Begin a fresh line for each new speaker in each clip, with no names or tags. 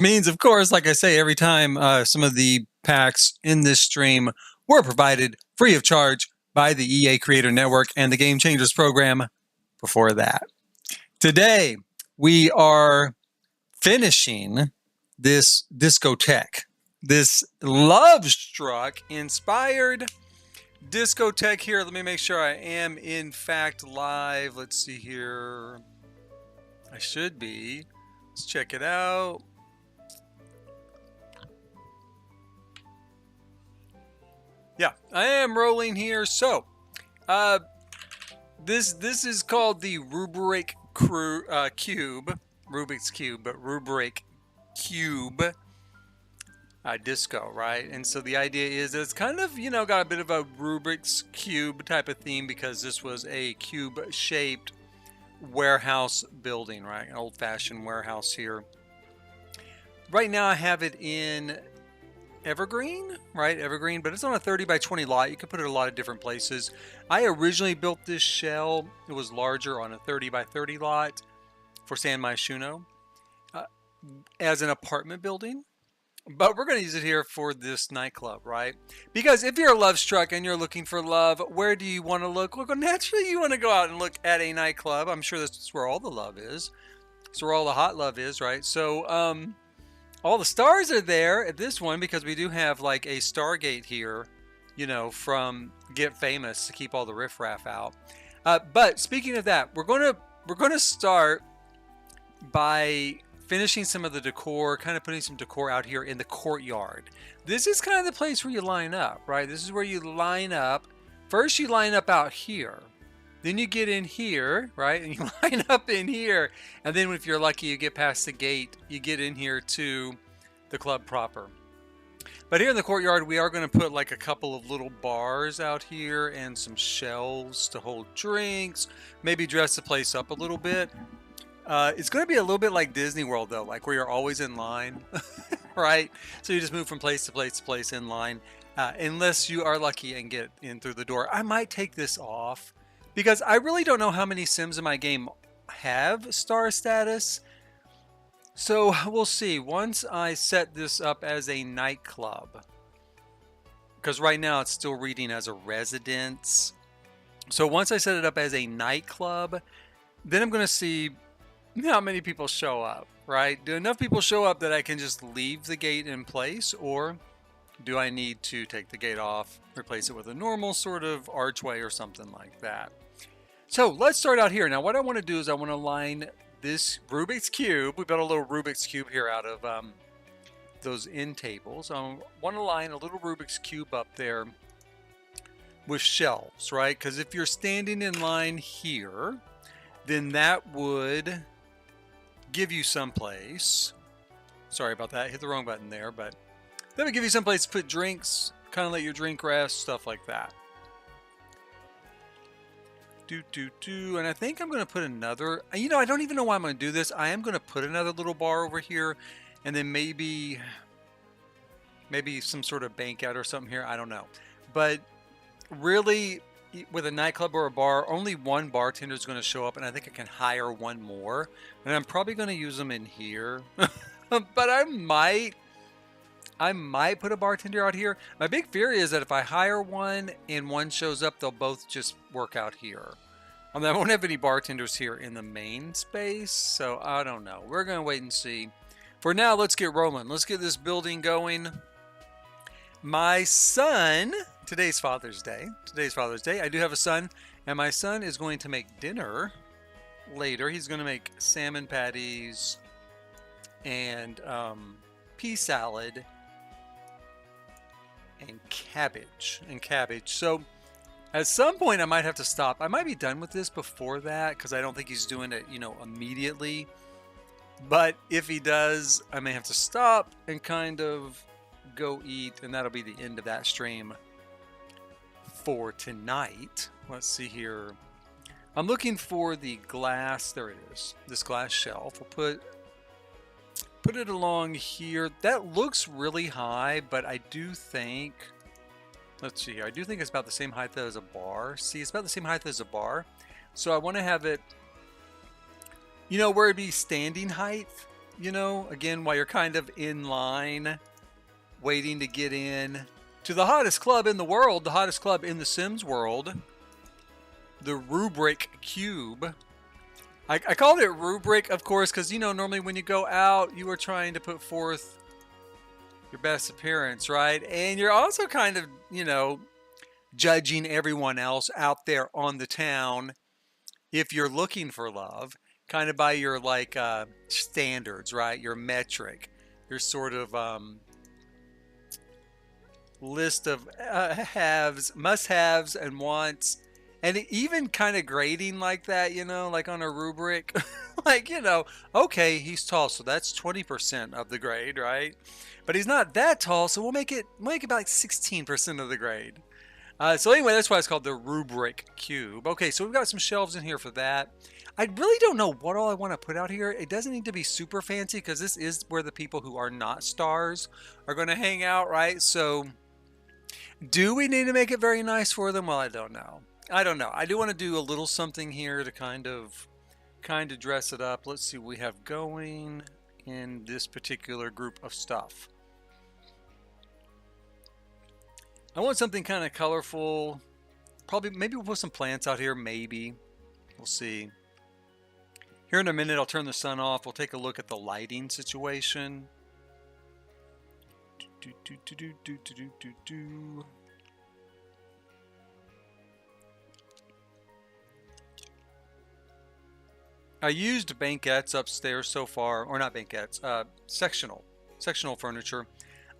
Means, of course, like I say every time, some of the packs in this stream were provided free of charge by the EA Creator Network and the Game Changers program before that. Today, we are finishing this discotheque, this Lovestruck inspired discotheque here. Let me make sure I am in fact live. Let's see here. I should be. Let's check it out. Yeah, I am rolling here. So, this is called the Rubric Cube, Rubik's Cube, but Rubric Cube Disco, right? And so the idea is that it's kind of, got a bit of a Rubik's Cube type of theme because this was a cube-shaped warehouse building, right? An old-fashioned warehouse here. Right now I have it in evergreen, right? Evergreen, but it's on a 30 by 20 lot. You can put it a lot of different places. I originally built this shell. It was larger on a 30 by 30 lot for San Myshuno as an apartment building. But we're going to use it here for this nightclub, right? Because if you're a Lovestruck and you're looking for love, where do you want to look? Well, naturally, you want to go out and look at a nightclub. I'm sure that's where all the love is. It's where all the hot love is, right? So, all the stars are there at this one because we do have like a Stargate here, from Get Famous to keep all the riffraff out. But speaking of that, we're gonna start by finishing some of the decor, kind of putting some decor out here in the courtyard. This is kind of the place where you line up, right? This is where you line up. First, you line up out here. Then you get in here, right? And you line up in here. And then if you're lucky, you get past the gate, you get in here to the club proper. But here in the courtyard, we are going to put like a couple of little bars out here and some shelves to hold drinks, maybe dress the place up a little bit. It's going to be a little bit like Disney World, though, like where you're always in line, right? So you just move from place to place to place in line, unless you are lucky and get in through the door. I might take this off because I really don't know how many Sims in my game have star status. So we'll see. Once I set this up as a nightclub, because right now it's still reading as a residence. So once I set it up as a nightclub, then I'm going to see how many people show up, right? Do enough people show up that I can just leave the gate in place, or do I need to take the gate off, replace it with a normal sort of archway or something like that? So let's start out here. Now what I want to do is I want to line this Rubik's Cube. We've got a little Rubik's Cube here out of those end tables. I want to line a little Rubik's Cube up there with shelves, right? Because if you're standing in line here, then that would give you someplace. Sorry about that. Hit the wrong button there, but that would give you someplace to put drinks, kind of let your drink rest, stuff like that. And I think I'm going to put another, I don't even know why I'm going to do this. I am going to put another little bar over here, and then maybe some sort of bank out or something here. I don't know. But really, with a nightclub or a bar, only one bartender is going to show up, and I think I can hire one more. And I'm probably going to use them in here. But I might put a bartender out here. My big fear is that if I hire one and one shows up, they'll both just work out here. I won't have any bartenders here in the main space, so I don't know. We're going to wait and see. For now, let's get rolling. Let's get this building going. My son, today's Father's Day. I do have a son, and my son is going to make dinner later. He's going to make salmon patties and pea salad and cabbage. So at some point I might have to stop. I might be done with this before that because I don't think he's doing it, immediately. But if he does, I may have to stop and kind of go eat, and that'll be the end of that stream for tonight. Let's see here. I'm looking for the glass. There it is. This glass shelf. We'll put it along here. That looks really high, but I do think, let's see here. I do think it's about the same height as a bar. See, it's about the same height as a bar. So I want to have it, where it'd be standing height, you know, again, while you're kind of in line, waiting to get in to the hottest club in the world, the hottest club in the Sims world, the Rubric Cube. I called it Rubric, of course, because, you know, normally when you go out, you are trying to put forth your best appearance, right? And you're also kind of, you know, judging everyone else out there on the town if you're looking for love, kind of by your like standards, right? Your metric, your sort of list of haves, must-haves, and wants, and even kind of grading like that, you know, like on a rubric, like, you know, okay, he's tall, so that's 20% of the grade, right? But he's not that tall, so we'll make it about like 16% of the grade. So anyway, that's why it's called the Rubric Cube. Okay, so we've got some shelves in here for that. I really don't know what all I want to put out here. It doesn't need to be super fancy because this is where the people who are not stars are going to hang out, right? So do we need to make it very nice for them? Well, I don't know. I don't know. I do want to do a little something here to kind of dress it up. Let's see what we have going in this particular group of stuff. I want something kind of colorful. Probably, maybe we'll put some plants out here, maybe. We'll see. Here in a minute, I'll turn the sun off. We'll take a look at the lighting situation. I used banquettes upstairs so far, or not banquettes, sectional furniture.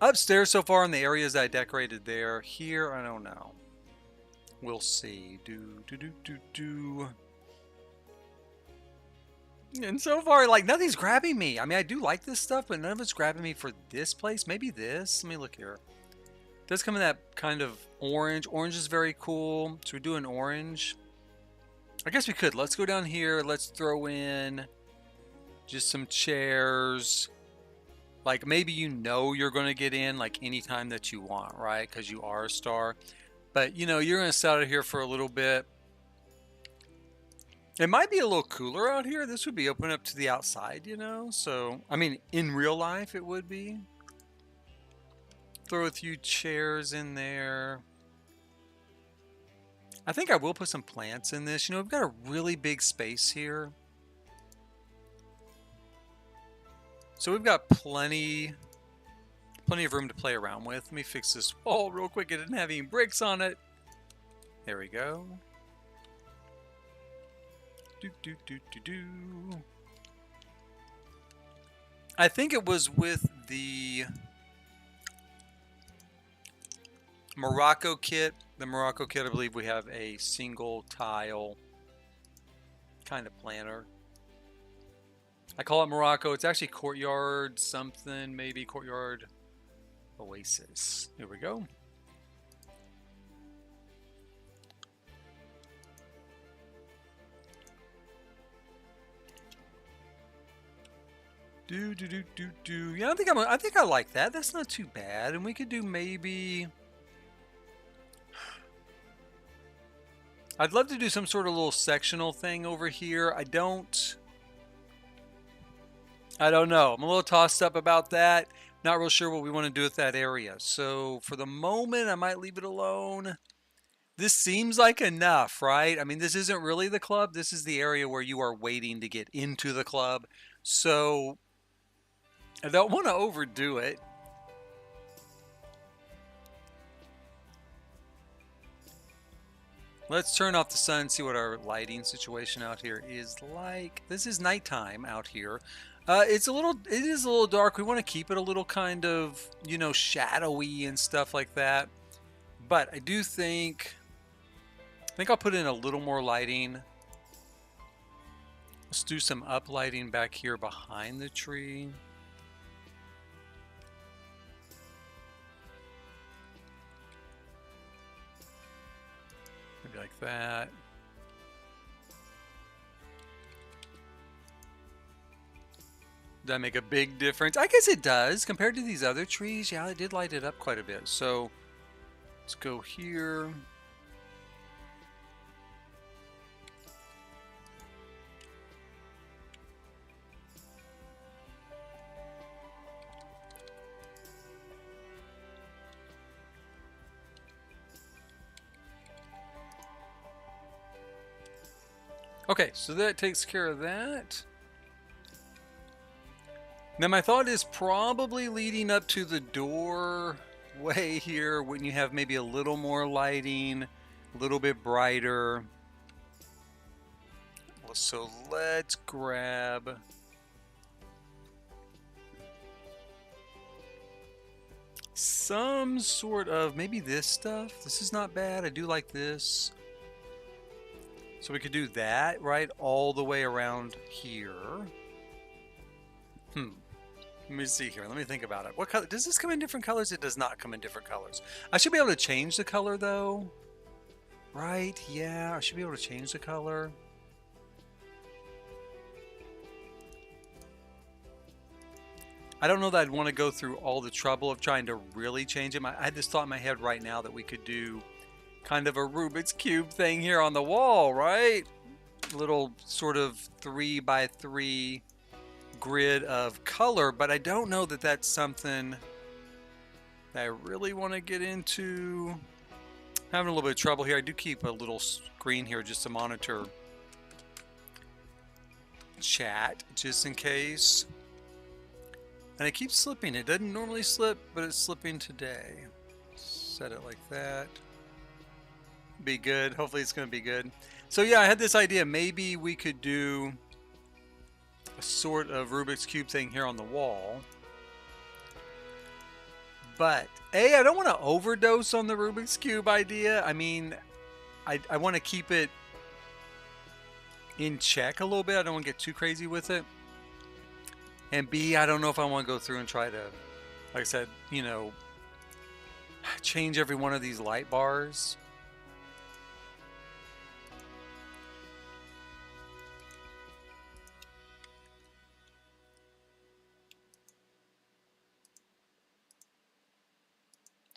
Upstairs so far in the areas I decorated there. Here, I don't know. We'll see. And so far, like, nothing's grabbing me. I mean, I do like this stuff, but none of it's grabbing me for this place. Maybe this. Let me look here. It does come in that kind of orange. Orange is very cool. So we do an orange. I guess we could. Let's go down here. Let's throw in just some chairs. Like, maybe you know you're going to get in, like, anytime that you want, right? Because you are a star. But, you know, you're going to sit out here for a little bit. It might be a little cooler out here. This would be open up to the outside, you know? So, I mean, in real life, it would be. Throw a few chairs in there. I think I will put some plants in this. You know, we've got a really big space here. So we've got plenty of room to play around with. Let me fix this wall real quick. It didn't have any bricks on it. There we go. I think it was with the Morocco kit. The Morocco kit, I believe we have a single tile kind of planter. I call it Morocco. It's actually Courtyard something, maybe Courtyard Oasis. Here we go. Yeah, I think I like that. That's not too bad. And we could do maybe. I'd love to do some sort of little sectional thing over here. I don't know. I'm a little tossed up about that. Not real sure what we want to do with that area. So for the moment, I might leave it alone. This seems like enough, right? I mean, this isn't really the club. This is the area where you are waiting to get into the club. So I don't want to overdo it. Let's turn off the sun and see what our lighting situation out here is like. This is nighttime out here. It is a little dark. We want to keep it a little kind of, you know, shadowy and stuff like that. But I do think I'll put in a little more lighting. Let's do some uplighting back here behind the tree. Maybe like that. Does that make a big difference? I guess it does. Compared to these other trees, yeah, it did light it up quite a bit. So let's go here. Okay, so that takes care of that. Now my thought is probably leading up to the doorway here, when you have maybe a little more lighting, a little bit brighter. So let's grab some sort of, maybe this stuff. This is not bad. I do like this. So we could do that, right? All the way around here. Let me see here. Let me think about it. What color? Does this come in different colors? It does not come in different colors. I should be able to change the color though. Right? Yeah, I should be able to change the color. I don't know that I'd want to go through all the trouble of trying to really change them. I had this thought in my head right now that we could do kind of a Rubik's Cube thing here on the wall, right? A little sort of 3x3 grid of color, but I don't know that that's something that I really want to get into. Having a little bit of trouble here. I do keep a little screen here just to monitor chat, just in case. And it keeps slipping. It doesn't normally slip, but it's slipping today. Set it like that. Be good. Hopefully it's going to be good. So yeah, I had this idea. Maybe we could do a sort of Rubik's Cube thing here on the wall. But I don't want to overdose on the Rubik's Cube idea. I mean, I want to keep it in check a little bit. I don't want to get too crazy with it. And B, I don't know if I want to go through and try to, like I said, you know, change every one of these light bars.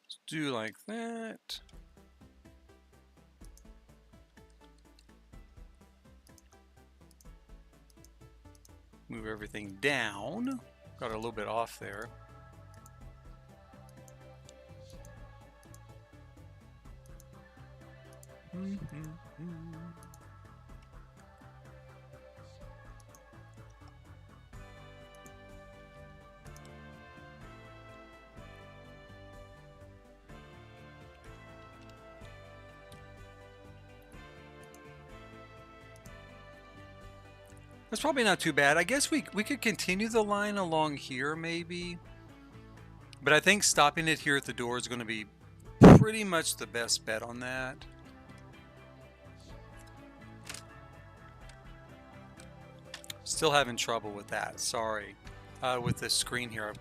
Let's do like that. Move everything down. Got a little bit off there. That's probably not too bad. I guess we could continue the line along here maybe. But I think stopping it here at the door is going to be pretty much the best bet on that. Still having trouble with that. Sorry. With this screen here.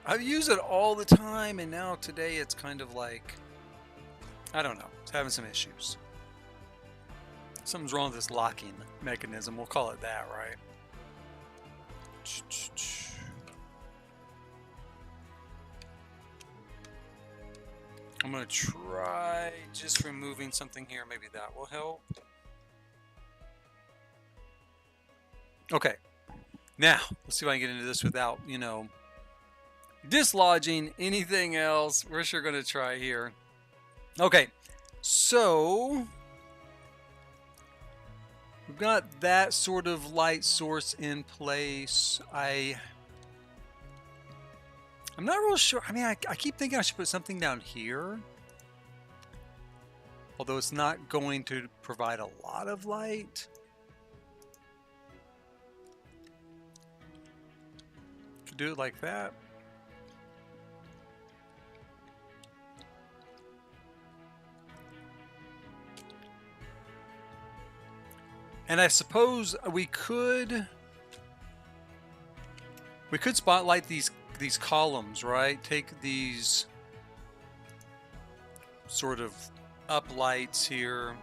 I use it all the time, and now today it's kind of like, I don't know. It's having some issues. Something's wrong with this locking mechanism. We'll call it that, right? I'm going to try just removing something here. Maybe that will help. Okay. Now, let's see if I can get into this without, you know, dislodging anything else. We're sure going to try here. Okay. So we've got that sort of light source in place. I'm not real sure. I mean, I keep thinking I should put something down here. Although it's not going to provide a lot of light. Could do it like that. And I suppose we could spotlight these columns, right? Take these sort of up lights here.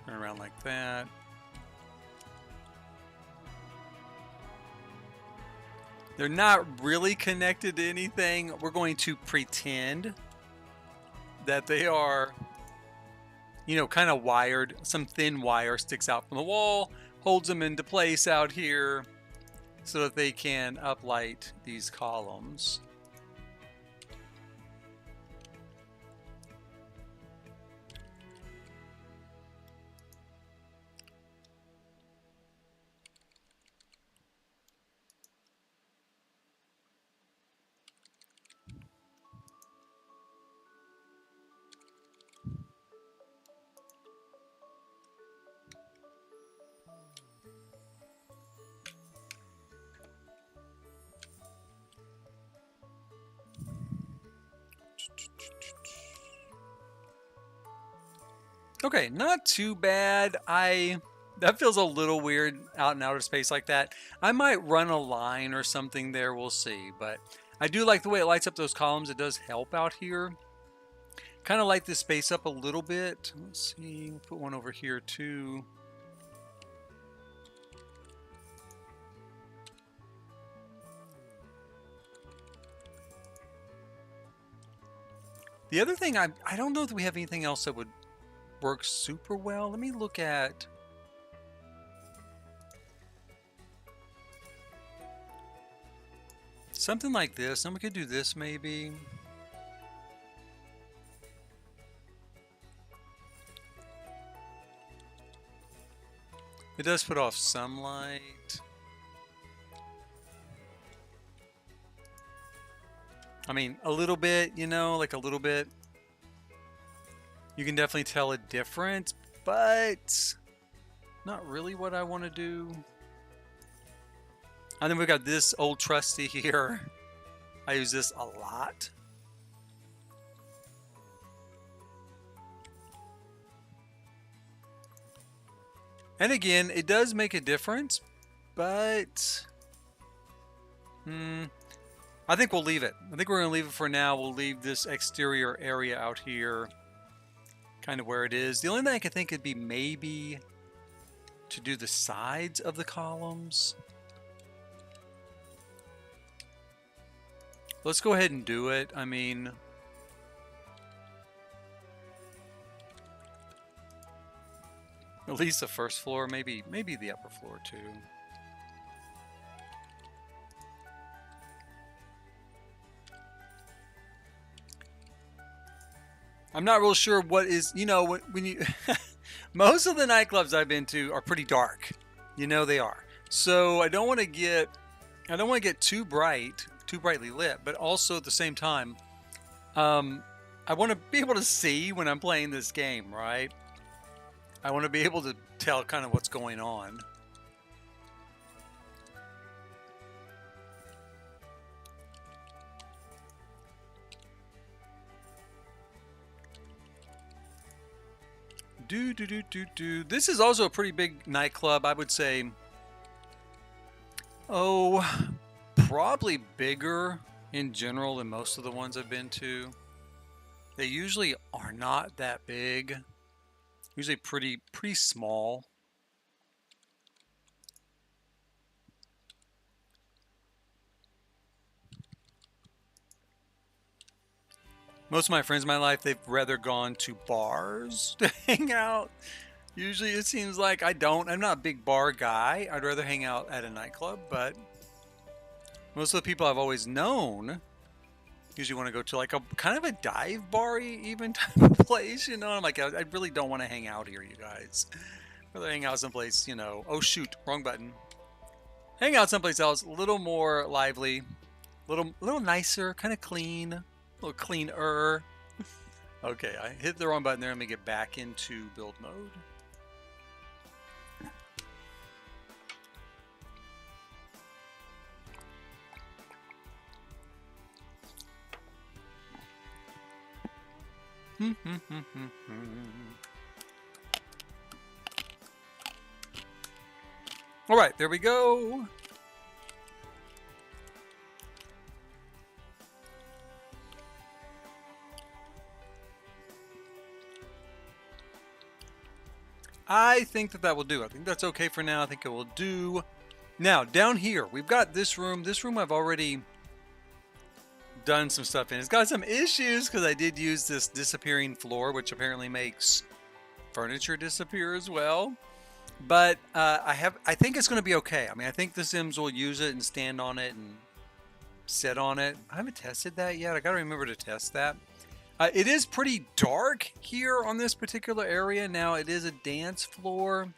Turn around like that. They're not really connected to anything. We're going to pretend that they are, you know, kind of wired. Some thin wire sticks out from the wall, holds them into place out here so that they can uplight these columns. Okay, not too bad. That feels a little weird out in outer space like that. I might run a line or something there, we'll see. But I do like the way it lights up those columns. It does help out here. Kind of light this space up a little bit. Let's see, we'll put one over here too. The other thing, I don't know if we have anything else that would work super well. Let me look at... something like this. Then we could do this maybe. It does put off some light. I mean, a little bit, you know, like a little bit. You can definitely tell a difference, but not really what I want to do. And then we've got this old trusty here. I use this a lot. And again, it does make a difference, but I think we'll leave it. I think we're going to leave it for now. We'll leave this exterior area out here kind of where it is. The only thing I could think would be maybe to do the sides of the columns. Let's go ahead and do it. I mean, at least the first floor, maybe the upper floor too. I'm not real sure what is, you know, when you most of the nightclubs I've been to are pretty dark. You know they are. So I don't want to get too brightly lit, but also at the same time, I want to be able to see when I'm playing this game, right? I want to be able to tell kind of what's going on. This is also a pretty big nightclub, I would say. Oh, probably bigger in general than most of the ones I've been to. They usually are not that big. Usually pretty small. Most of my friends in my life, they've rather gone to bars to hang out. Usually it seems like I'm not a big bar guy. I'd rather hang out at a nightclub, but most of the people I've always known usually want to go to like a kind of a dive bar-y even type of place, you know? I'm like, I really don't want to hang out here, you guys. I'd rather hang out someplace, you know, oh shoot, wrong button. Hang out someplace else, a little more lively, a little nicer, kind of clean. A little cleaner. Okay, I hit the wrong button there. Let me get back into build mode. All right, there we go. I think that will do. I think that's okay for now. I think it will do. Now, down here, we've got this room. This room I've already done some stuff in. It's got some issues because I did use this disappearing floor, which apparently makes furniture disappear as well. But I think it's going to be okay. I mean, I think the Sims will use it and stand on it and sit on it. I haven't tested that yet. I got to remember to test that. It is pretty dark here on this particular area. Now, it is a dance floor,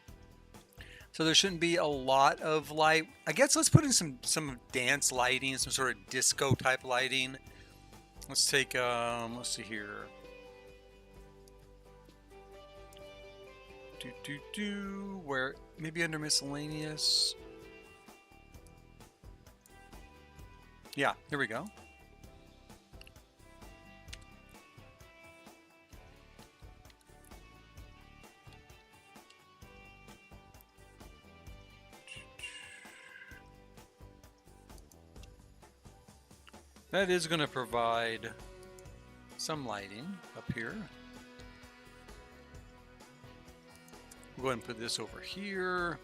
so there shouldn't be a lot of light. I guess let's put in some dance lighting, some sort of disco type lighting. Let's take, let's see here. Where, maybe under miscellaneous. Yeah, here we go. That is going to provide some lighting up here. We'll go ahead and put this over here.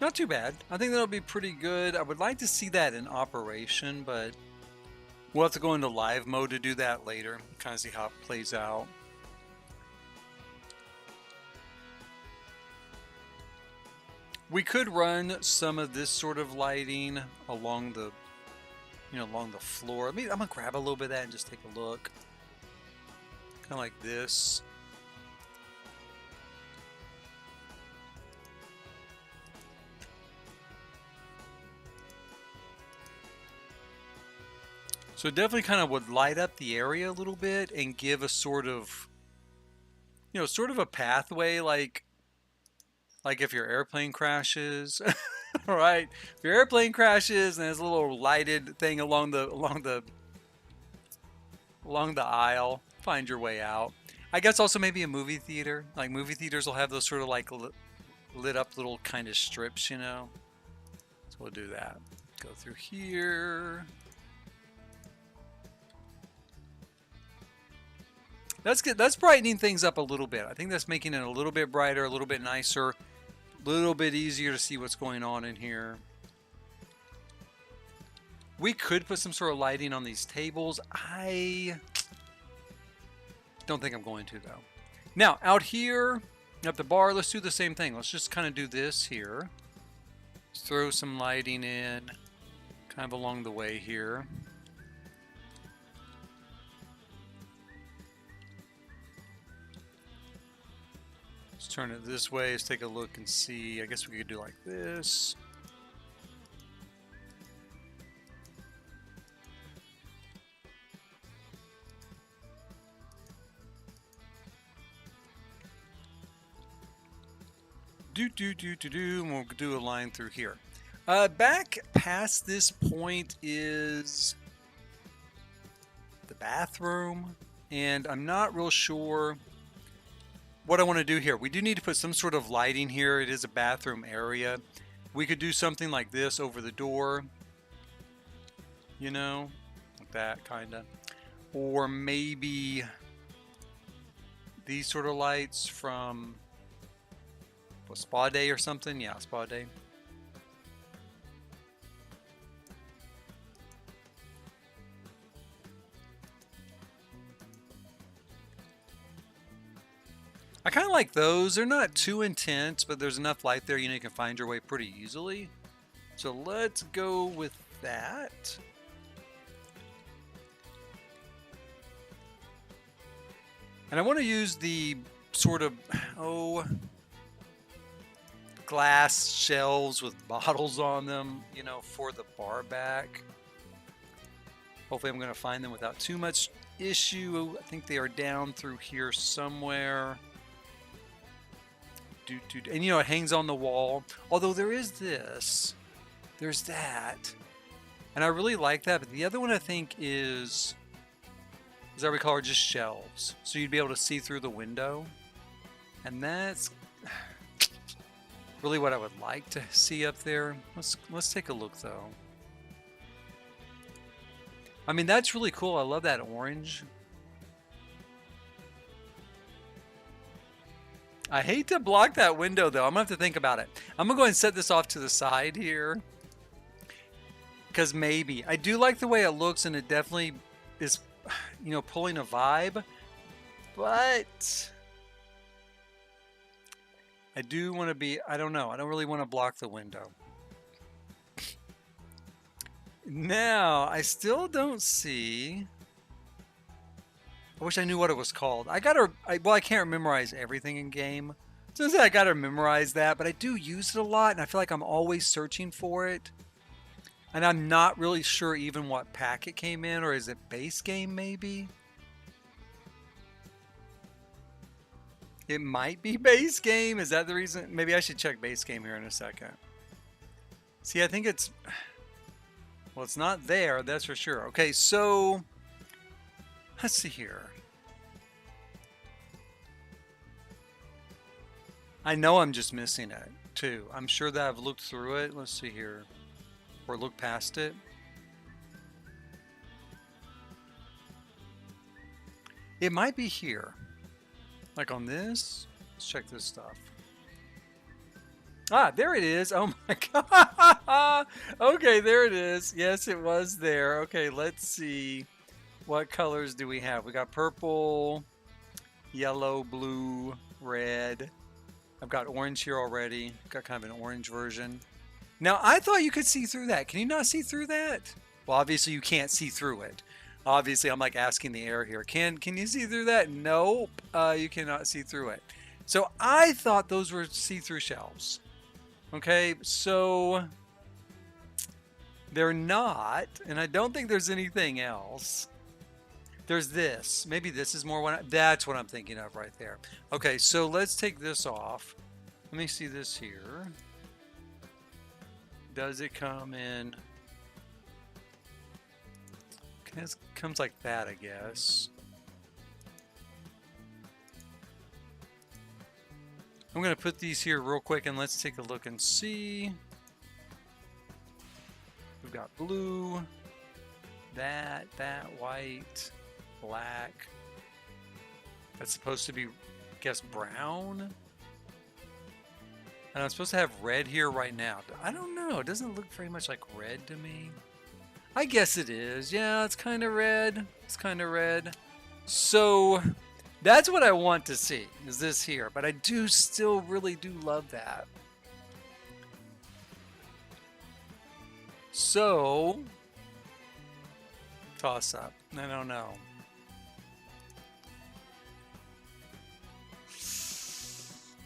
Not too bad. I think that'll be pretty good. I would like to see that in operation, but we'll have to go into live mode to do that later. Kind of see how it plays out. We could run some of this sort of lighting along the, along the floor. I'm gonna grab a little bit of that and just take a look. Kind of like this. So it definitely kind of would light up the area a little bit and give a sort of, sort of a pathway, like if your airplane crashes, right? If your airplane crashes and there's a little lighted thing along the aisle, find your way out. I guess also maybe a movie theater. Like movie theaters will have those sort of like lit up little kind of strips, So we'll do that. Go through here. That's good. That's brightening things up a little bit. I think that's making it a little bit brighter, a little bit nicer, a little bit easier to see what's going on in here. We could put some sort of lighting on these tables. I don't think I'm going to, though. Now, out here at the bar, let's do the same thing. Let's just kind of do this here. Let's throw some lighting in kind of along the way here. Let's turn it this way. Let's take a look and see. I guess we could do like this. And we'll do a line through here. Back past this point is the bathroom, and I'm not real sure what I want to do here. We do need to put some sort of lighting here. It is a bathroom area. We could do something like this over the door, like that kind of, or maybe these sort of lights from a spa day or something. Yeah, spa day. I kind of like those. They're not too intense, but there's enough light there, you can find your way pretty easily. So let's go with that. And I want to use the sort of, glass shelves with bottles on them, for the bar back. Hopefully I'm going to find them without too much issue. I think they are down through here somewhere. And it hangs on the wall. Although there is this. There's that. And I really like that. But the other one I think is, as I recall, are just shelves. So you'd be able to see through the window. And that's really what I would like to see up there. Let's take a look though. I mean, that's really cool. I love that orange. I hate to block that window though. I'm gonna have to think about it. I'm gonna go ahead and set this off to the side here. Because maybe. I do like the way it looks, and it definitely is, pulling a vibe. But I do want to be, I don't know. I don't really want to block the window. Now, I still don't see. I wish I knew what it was called. I can't memorize everything in game. So I gotta memorize that, but I do use it a lot, and I feel like I'm always searching for it. And I'm not really sure even what pack it came in, or is it base game maybe? It might be base game. Is that the reason? Maybe I should check base game here in a second. See, I think it's, well, it's not there, that's for sure. Okay, so let's see here. I know I'm just missing it too. I'm sure that I've looked through it. Let's see here. Or looked past it. It might be here. Like on this. Let's check this stuff. Ah, there it is. Oh my god. Okay, there it is. Yes, it was there. Okay, let's see. What colors do we have? We got purple, yellow, blue, red. I've got orange here already. Got kind of an orange version. Now, I thought you could see through that. Can you not see through that? Well, obviously you can't see through it. Obviously, I'm like asking the air here. Can you see through that? Nope. You cannot see through it. So I thought those were see-through shelves. Okay, so they're not, and I don't think there's anything else. There's this. Maybe this is more one. That's what I'm thinking of right there. Okay, so let's take this off. Let me see this here. Does it come in? It comes like that, I guess. I'm going to put these here real quick and let's take a look and see. We've got blue, that, white, black. That's supposed to be, I guess, brown. And I'm supposed to have red here right now. I don't know. It doesn't look very much like red to me. I guess it is. Yeah, it's kind of red. It's kind of red. So that's what I want to see, is this here. But I do still really do love that. So, toss up. I don't know.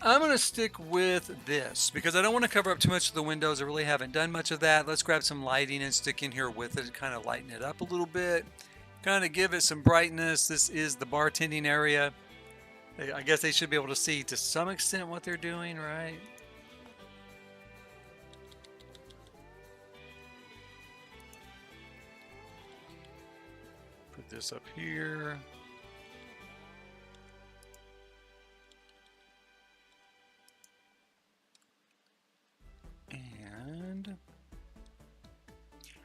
I'm going to stick with this because I don't want to cover up too much of the windows. I really haven't done much of that. Let's grab some lighting and stick in here with it, kind of lighten it up a little bit, kind of give it some brightness. This is the bartending area. I guess they should be able to see to some extent what they're doing, right? Put this up here. And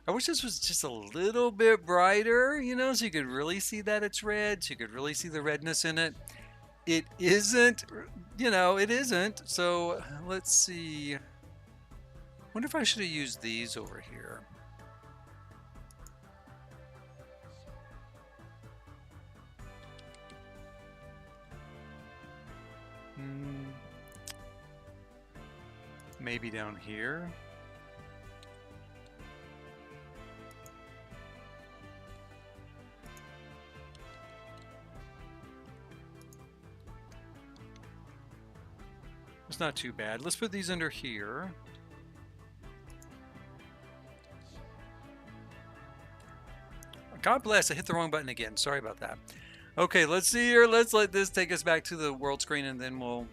I wish this was just a little bit brighter, you know, so you could really see that it's red, so you could really see the redness in it. It isn't, you know, it isn't. So let's see. Wonder if I should have used these over here. Maybe down here. It's not too bad. Let's put these under here. God bless, I hit the wrong button again. Sorry about that. Okay, let's see here. Let's let this take us back to the world screen and then we'll...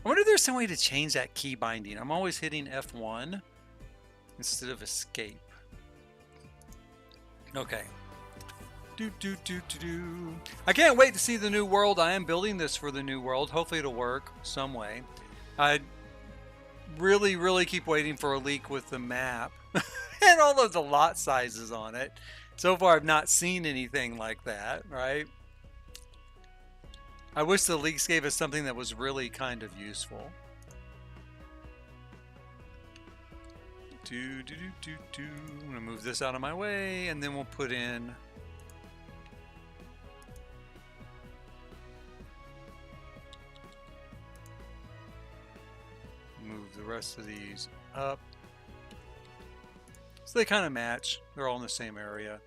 I wonder if there's some way to change that key binding. I'm always hitting F1 instead of escape. Okay. I can't wait to see the new world. I am building this for the new world. Hopefully it'll work some way. I really keep waiting for a leak with the map and all of the lot sizes on it. So far I've not seen anything like that, right? I wish the leaks gave us something that was really kind of useful. I'm gonna move this out of my way and then we'll put in move the rest of these up. So they kind of match. They're all in the same area.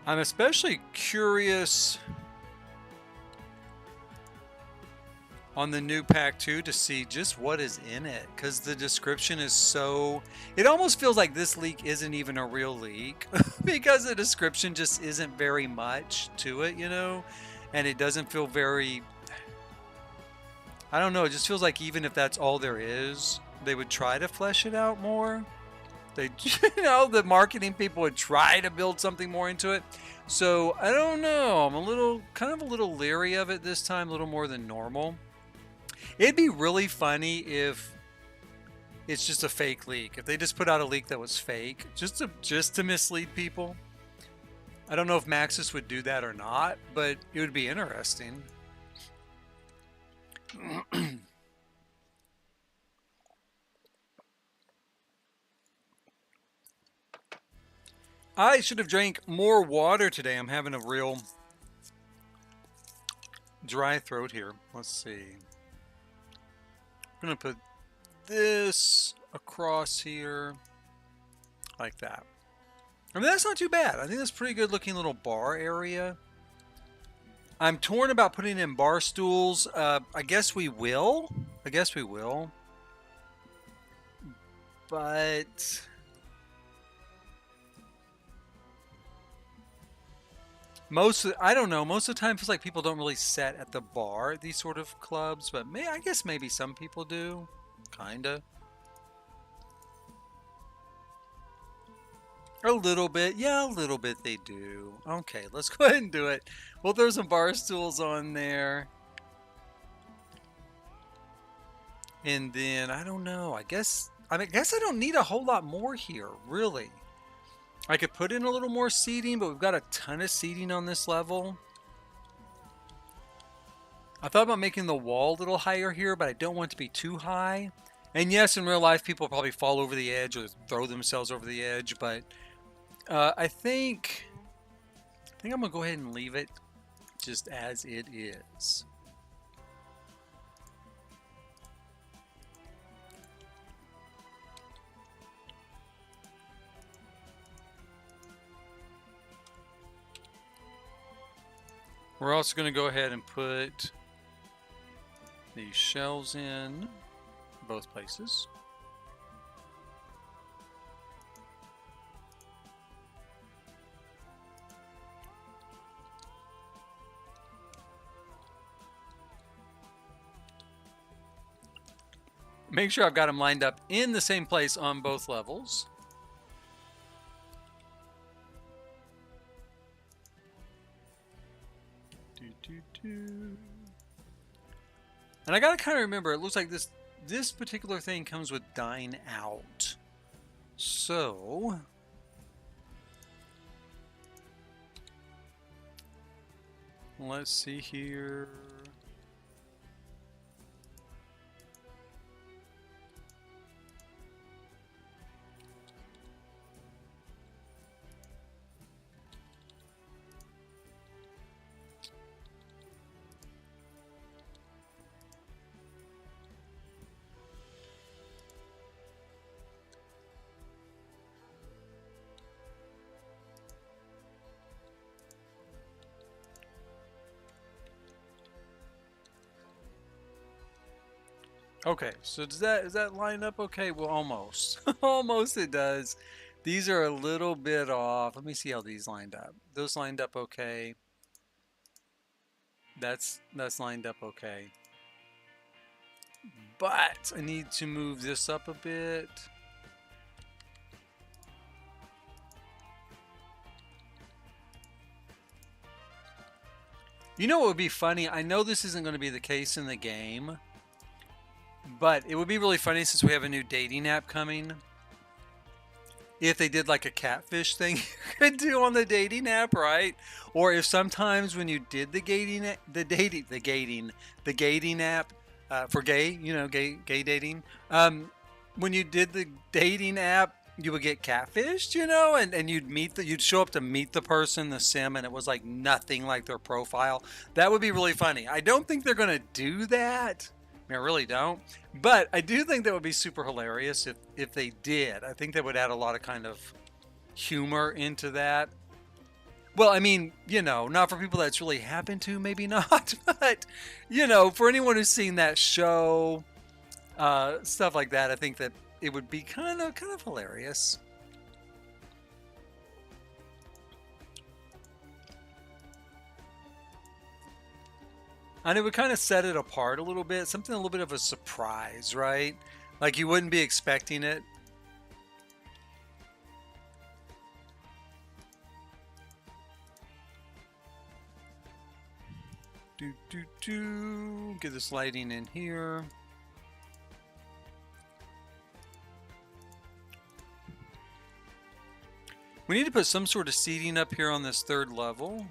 I'm especially curious on the new pack 2 to see just what is in it, because the description is so... It almost feels like this leak isn't even a real leak because the description just isn't very much to it, you know? And it doesn't feel very... I don't know, it just feels like even if that's all there is, they would try to flesh it out more. They, you know, the marketing people would try to build something more into it. So I don't know. I'm kind of a little leery of it this time, a little more than normal. It'd be really funny if it's just a fake leak. If they just put out a leak that was fake, just to mislead people. I don't know if Maxis would do that or not, but it would be interesting. I should have drank more water today. I'm having a real dry throat here. Let's see. I'm going to put this across here like that. I mean, that's not too bad. I think that's a pretty good looking little bar area. I'm torn about putting in bar stools. I guess we will. But I don't know. Most of the time, it feels like people don't really sit at the bar at these sort of clubs. But I guess maybe some people do. Kinda. A little bit. Yeah, a little bit they do. Okay, let's go ahead and do it. We'll throw some bar stools on there. And then, I don't know. I guess I don't need a whole lot more here, really. I could put in a little more seating, but we've got a ton of seating on this level. I thought about making the wall a little higher here, but I don't want it to be too high. And yes, in real life, people probably fall over the edge or throw themselves over the edge, but I think I'm going to go ahead and leave it just as it is. We're also going to go ahead and put these shelves in both places. Make sure I've got them lined up in the same place on both levels. And I gotta kind of remember, it looks like this particular thing comes with Dine Out. So let's see here. Okay, so does that line up okay? Well, almost. Almost it does. These are a little bit off. Let me see how these lined up. Those lined up okay. That's lined up okay. But I need to move this up a bit. You know what would be funny? I know this isn't going to be the case in the game. But it would be really funny since we have a new dating app coming. If they did like a catfish thing you could do on the dating app, right? Or if sometimes when you did the gating app for gay, you know, gay dating. When you did the dating app, you would get catfished, you know, and you'd show up to meet the person, the sim, and it was like nothing like their profile. That would be really funny. I don't think they're gonna do that. I really don't. But I do think that would be super hilarious if they did. I think that would add a lot of kind of humor into that. Well, I mean, you know, not for people that's really happened to, maybe not. But, you know, for anyone who's seen that show, stuff like that, I think that it would be kind of hilarious. And it would kind of set it apart a little bit, something a little bit of a surprise, right? Like you wouldn't be expecting it. Get this lighting in here. We need to put some sort of seating up here on this third level.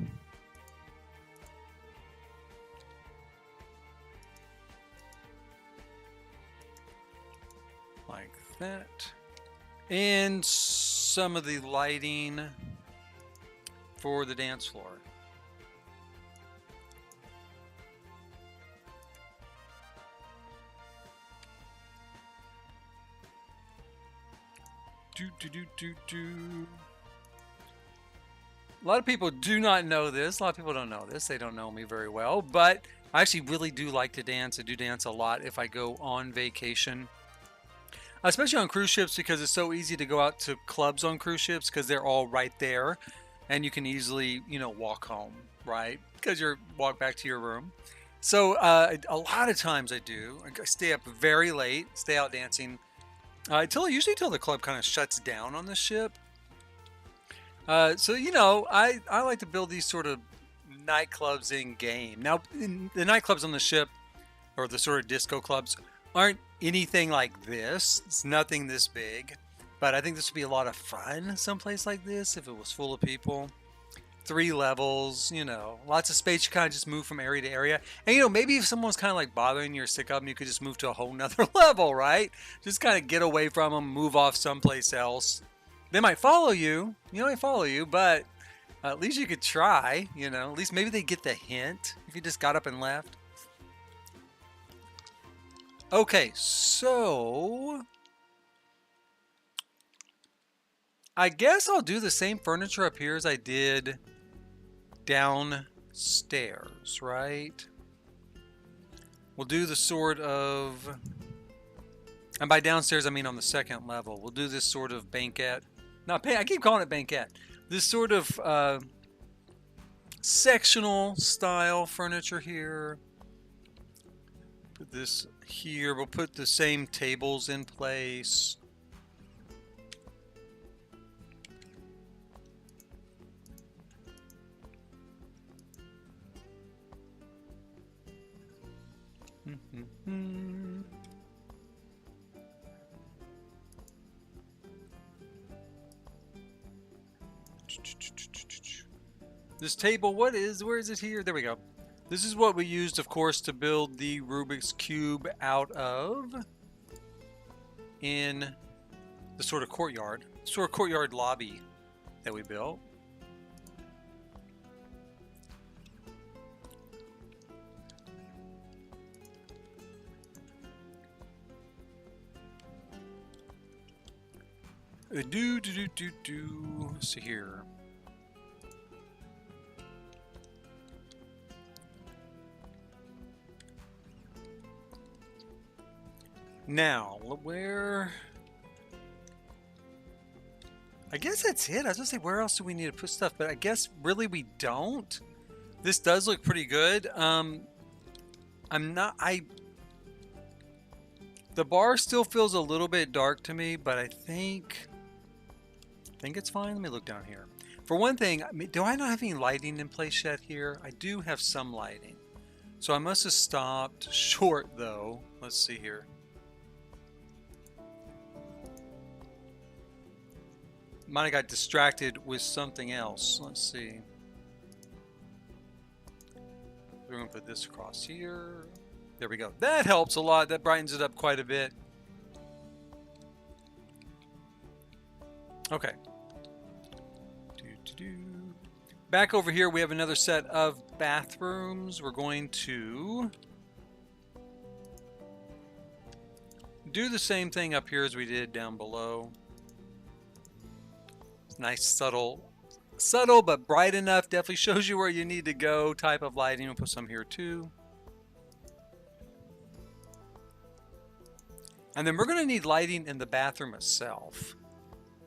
Like that. And some of the lighting for the dance floor. A lot of people do not know this. A lot of people don't know this. They don't know me very well, but I actually really do like to dance. I do dance a lot if I go on vacation, especially on cruise ships, because it's so easy to go out to clubs on cruise ships because they're all right there and you can easily, you know, walk home, right? Because you're walk back to your room. So a lot of times I stay up very late, stay out dancing usually till the club kind of shuts down on the ship. So, you know, I like to build these sort of nightclubs in game. Now, the nightclubs on the ship, or the sort of disco clubs, aren't anything like this. It's nothing this big. But I think this would be a lot of fun someplace like this if it was full of people. 3 levels, you know, lots of space. You kind of just move from area to area. And, you know, maybe if someone's kind of like bothering you or sick of them, you could just move to a whole nother level, right? Just kind of get away from them, move off someplace else. They might follow you, but at least you could try, you know, at least maybe they get the hint if you just got up and left. Okay, so I guess I'll do the same furniture up here as I did downstairs, right? We'll do the sort of, and by downstairs I mean on the second level, we'll do this sort of banquette. I keep calling it banquette. This sort of sectional style furniture here. Put this here. We'll put the same tables in place. This table, where is it here? There we go. This is what we used, of course, to build the Rubik's Cube out of in the sort of courtyard lobby that we built. Let's see here. Now, where? I guess that's it. I was gonna say, where else do we need to put stuff? But I guess really we don't. This does look pretty good. The bar still feels a little bit dark to me, but I think it's fine. Let me look down here. For one thing, do I not have any lighting in place yet here? I do have some lighting. So I must have stopped short though. Let's see here. Might have got distracted with something else. Let's see. We're going to put this across here. There we go. That helps a lot. That brightens it up quite a bit. Okay. Back over here, we have another set of bathrooms. We're going to do the same thing up here as we did down below. Nice, subtle but bright enough. Definitely shows you where you need to go type of lighting. We'll put some here too. And then we're going to need lighting in the bathroom itself.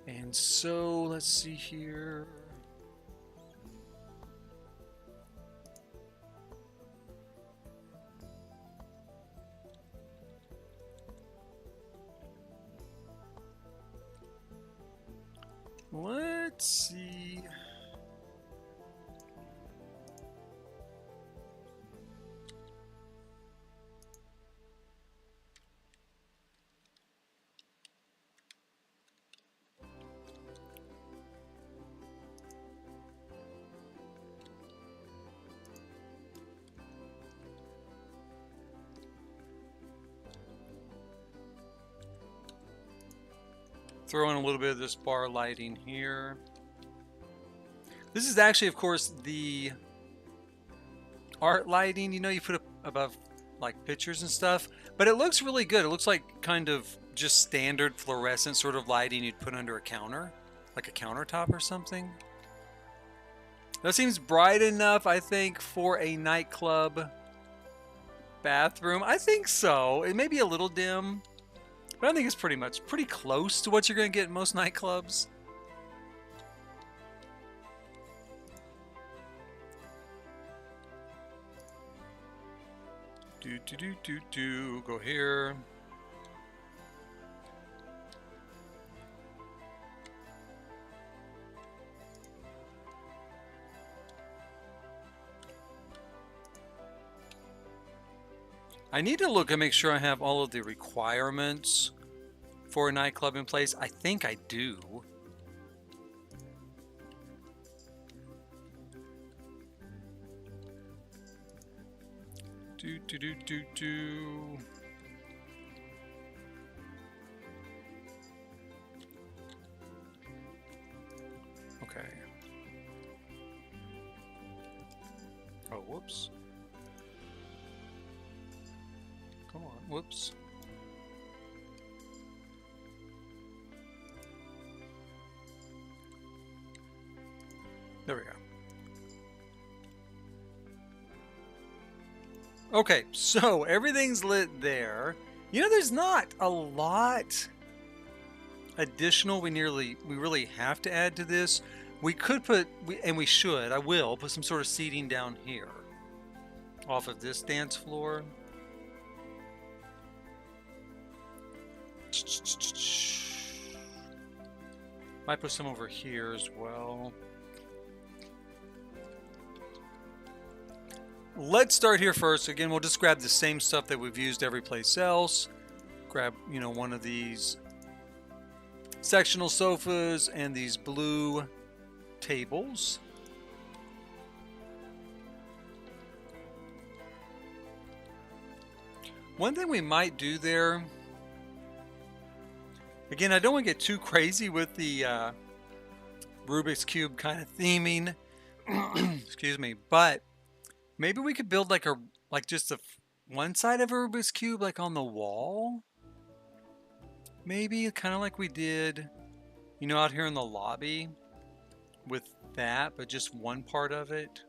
And so let's see here. Let's see. Throw in a little bit of this bar lighting here. This is actually, of course, the art lighting, you know, you put up above like pictures and stuff, but it looks really good. It looks like kind of just standard fluorescent sort of lighting you'd put under a counter, like a countertop or something. That seems bright enough, I think, for a nightclub bathroom. I think so. It may be a little dim, but I think it's pretty close to what you're going to get in most nightclubs. Go here. I need to look and make sure I have all of the requirements for a nightclub in place. I think I do. Okay. Oh, whoops. Come on, whoops. There we go. Okay, so everything's lit there. You know, there's not a lot additional we really have to add to this. We could put, and we should, I will, put some sort of seating down here off of this dance floor. Might put some over here as well. Let's start here first. Again, we'll just grab the same stuff that we've used every place else. Grab, you know, one of these sectional sofas and these blue tables. One thing we might do there, again, I don't want to get too crazy with the Rubik's Cube kind of theming, excuse me, but maybe we could build like just one side of a Rubik's Cube like on the wall. Maybe kind of like we did, you know, out here in the lobby with that, but just one part of it.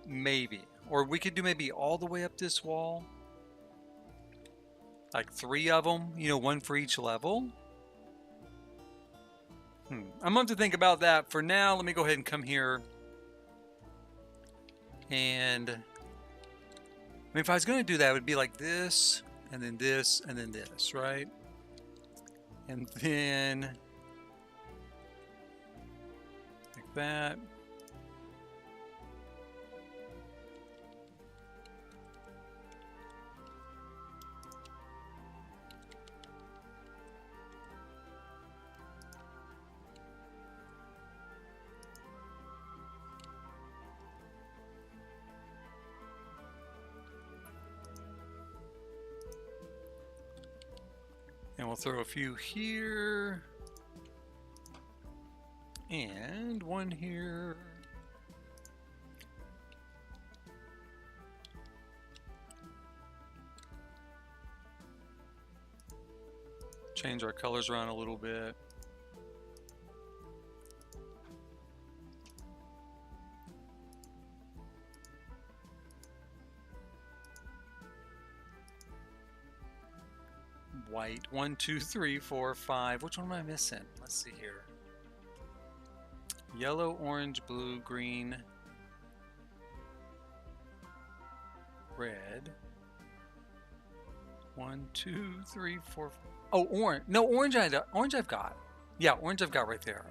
Maybe. Or we could do maybe all the way up this wall. Like 3 of them, you know, 1 for each level. I'm going to think about that. For now, let me go ahead and come here. And I mean, if I was going to do that, it would be like this, and then this, and then this, right? And then like that. And we'll throw a few here. And one here. Change our colors around a little bit. White. 1, 2, 3, 4, 5. Which one am I missing? Let's see here. Yellow, orange, blue, green, red. 1, 2, 3, 4. Oh, orange. No, orange. Orange I've got. Yeah, orange I've got right there.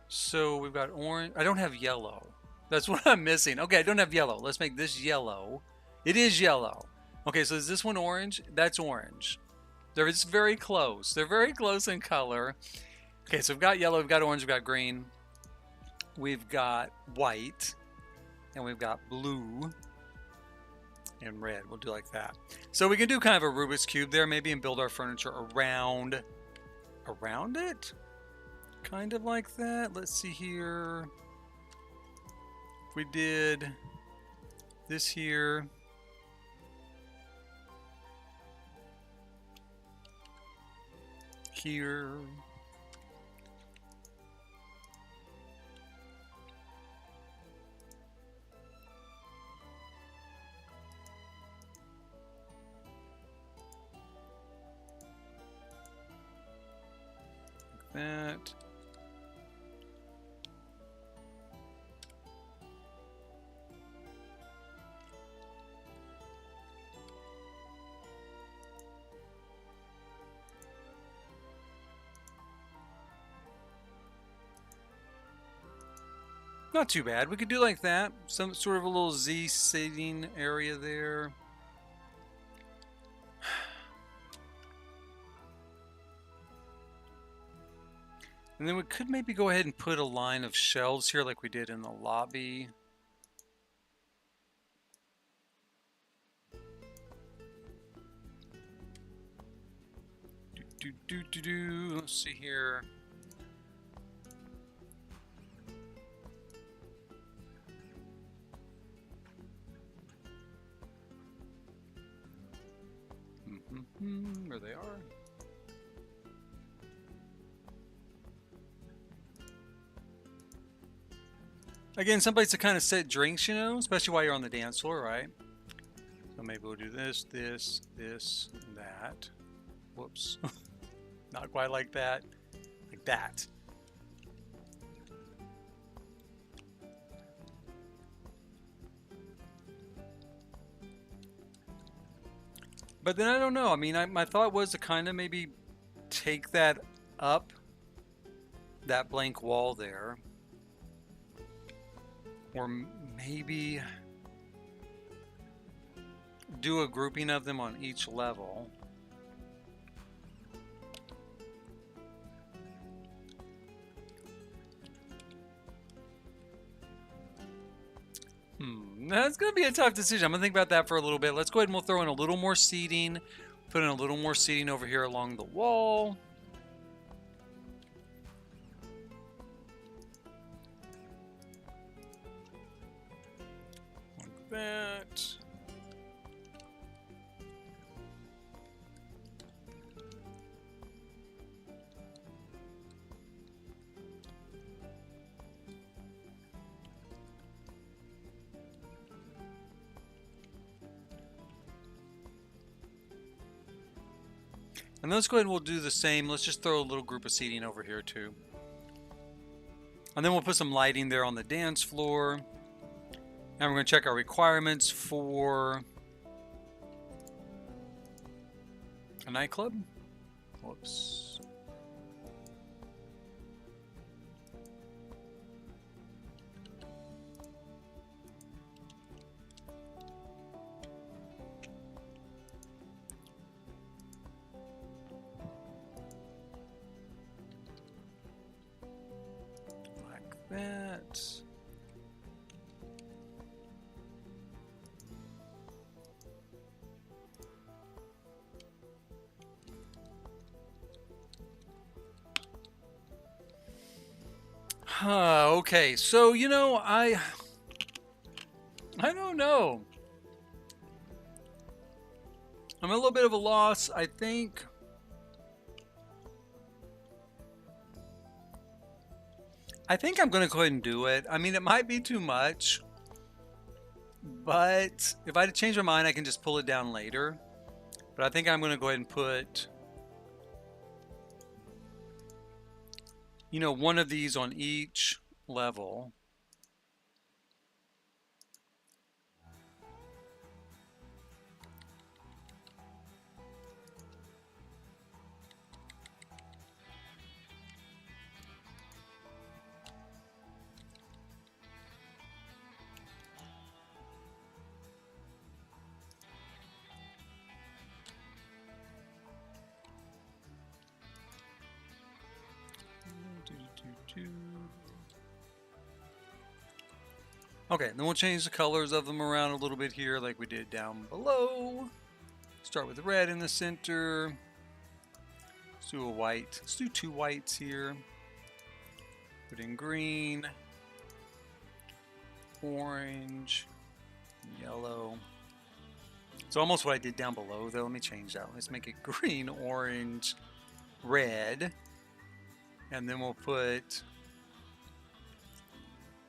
So we've got orange. I don't have yellow. That's what I'm missing. Okay, I don't have yellow. Let's make this yellow. It is yellow. Okay, so is this one orange? That's orange. They're just very close. They're very close in color. Okay, so we've got yellow, we've got orange, we've got green. We've got white. And we've got blue. in red. We'll do like that. So we can do kind of a Rubik's Cube there maybe and build our furniture around it. Kind of like that. Let's see here. If we did this here. Here. That. Not too bad. We could do like that. Some sort of a little Z seating area there. And then we could maybe go ahead and put a line of shelves here like we did in the lobby. Let's see here. There they are. Again, someplace to kind of set drinks, you know, especially while you're on the dance floor, right? So maybe we'll do this, this, this, and that. Whoops. Not quite like that. Like that. But then I don't know. I mean, my thought was to kind of maybe take that up, that blank wall there. Or maybe do a grouping of them on each level. That's going to be a tough decision. I'm going to think about that for a little bit. Let's go ahead and we'll throw in a little more seating. Put in a little more seating over here along the wall. Like that. And let's go ahead and we'll do the same. Let's just throw a little group of seating over here too. And then we'll put some lighting there on the dance floor. And we're going to check our requirements for a nightclub. Whoops. That. Okay, so you know, I don't know. I'm a little bit of a loss. I think I'm going to go ahead and do it. I mean, it might be too much, but if I change my mind, I can just pull it down later. But I think I'm going to go ahead and put, you know, one of these on each level. Okay, then we'll change the colors of them around a little bit here like we did down below. Start with the red in the center. Let's do a white. Let's do 2 whites here. Put in green, orange, yellow. It's almost what I did down below though. Let me change that. Let's make it green, orange, red. And then we'll put,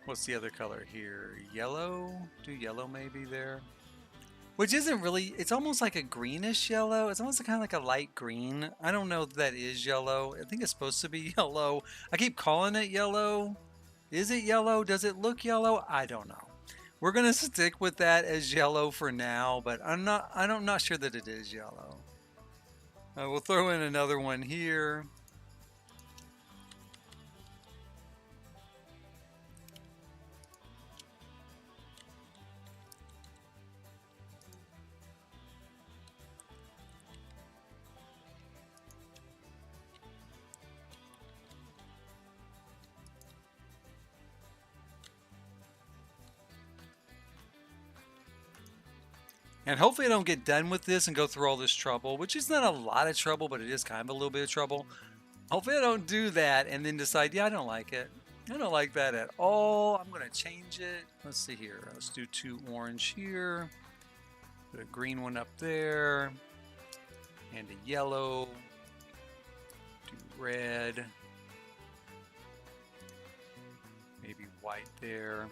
what's the other color here? Yellow? Do yellow maybe there. Which isn't really, it's almost like a greenish yellow. It's almost kind of like a light green. I don't know if that is yellow. I think it's supposed to be yellow. I keep calling it yellow. Is it yellow? Does it look yellow? I don't know. We're gonna stick with that as yellow for now, but I'm not sure that it is yellow. We'll throw in another one here. And hopefully I don't get done with this and go through all this trouble, which is not a lot of trouble, but it is kind of a little bit of trouble. Hopefully I don't do that and then decide, yeah, I don't like it. I don't like that at all. I'm going to change it. Let's see here. Let's do 2 orange here. Put a green one up there. And a yellow. Do red. Maybe white there.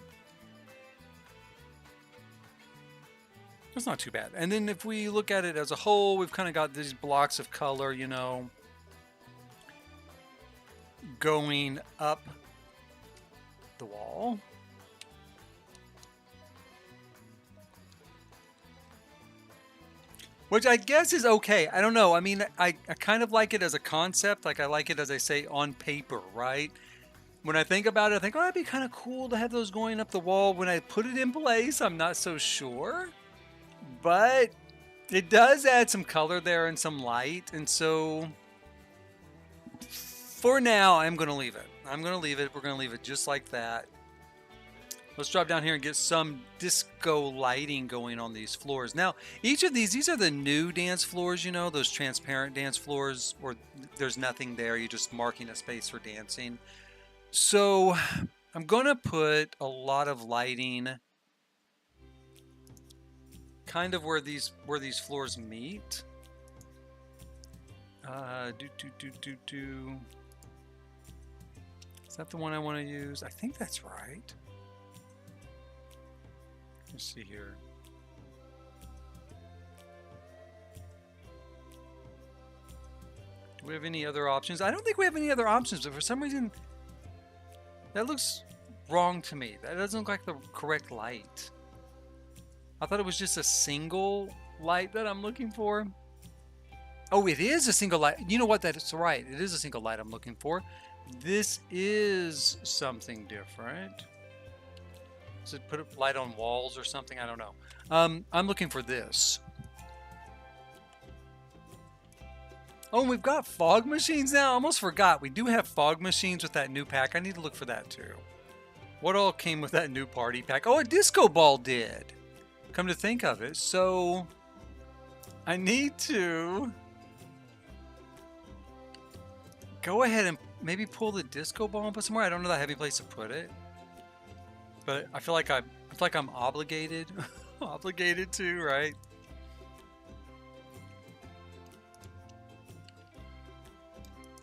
That's not too bad. And then if we look at it as a whole, we've kind of got these blocks of color, you know, going up the wall. Which I guess is okay. I don't know. I mean, I kind of like it as a concept. Like I like it, as I say, on paper, right? When I think about it, I think, oh, that'd be kind of cool to have those going up the wall. When I put it in place, I'm not so sure. But it does add some color there and some light. And so for now, I'm going to leave it. I'm going to leave it. We're going to leave it just like that. Let's drop down here and get some disco lighting going on these floors. Now, each of these are the new dance floors, you know, those transparent dance floors where there's nothing there. You're just marking a space for dancing. So I'm going to put a lot of lighting kind of where these floors meet. Is that the one I want to use? I think that's right. Let's see here. Do we have any other options? I don't think we have any other options, but for some reason that looks wrong to me. That doesn't look like the correct light. I thought it was just a single light that I'm looking for. Oh, it is a single light. You know what? That's right. It is a single light I'm looking for. This is something different. Does it put a light on walls or something? I don't know. I'm looking for this. Oh, and we've got fog machines now. I almost forgot. We do have fog machines with that new pack. I need to look for that too. What all came with that new party pack? Oh, a disco ball did. Come to think of it. So I need to go ahead and maybe pull the disco ball and put somewhere. I don't know that heavy place to put it, but I feel like I'm obligated, obligated to, right?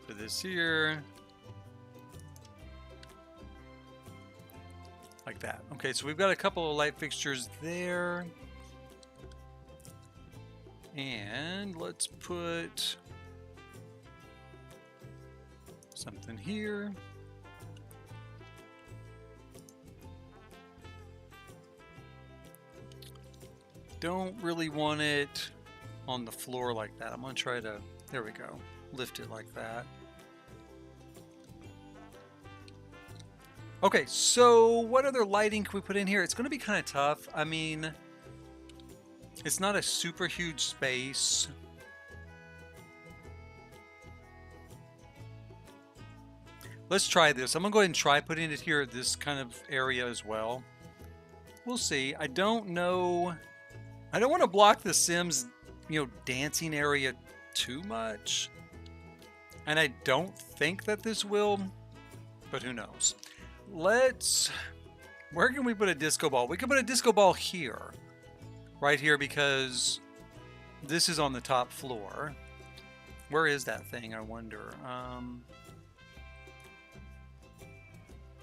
Put this here, like that. Okay, so we've got a couple of light fixtures there, and let's put something here. Don't really want it on the floor like that. I'm gonna try to, there we go, lift it like that. Okay, so what other lighting can we put in here? It's gonna be kind of tough. I mean, it's not a super huge space. Let's try this. I'm gonna go ahead and try putting it here at this kind of area as well. We'll see. I don't know. I don't want to block the Sims, dancing area too much. And I don't think that this will, but who knows. Where can we put a disco ball? We can put a disco ball here. Right here, because this is on the top floor. Where is that thing, I wonder?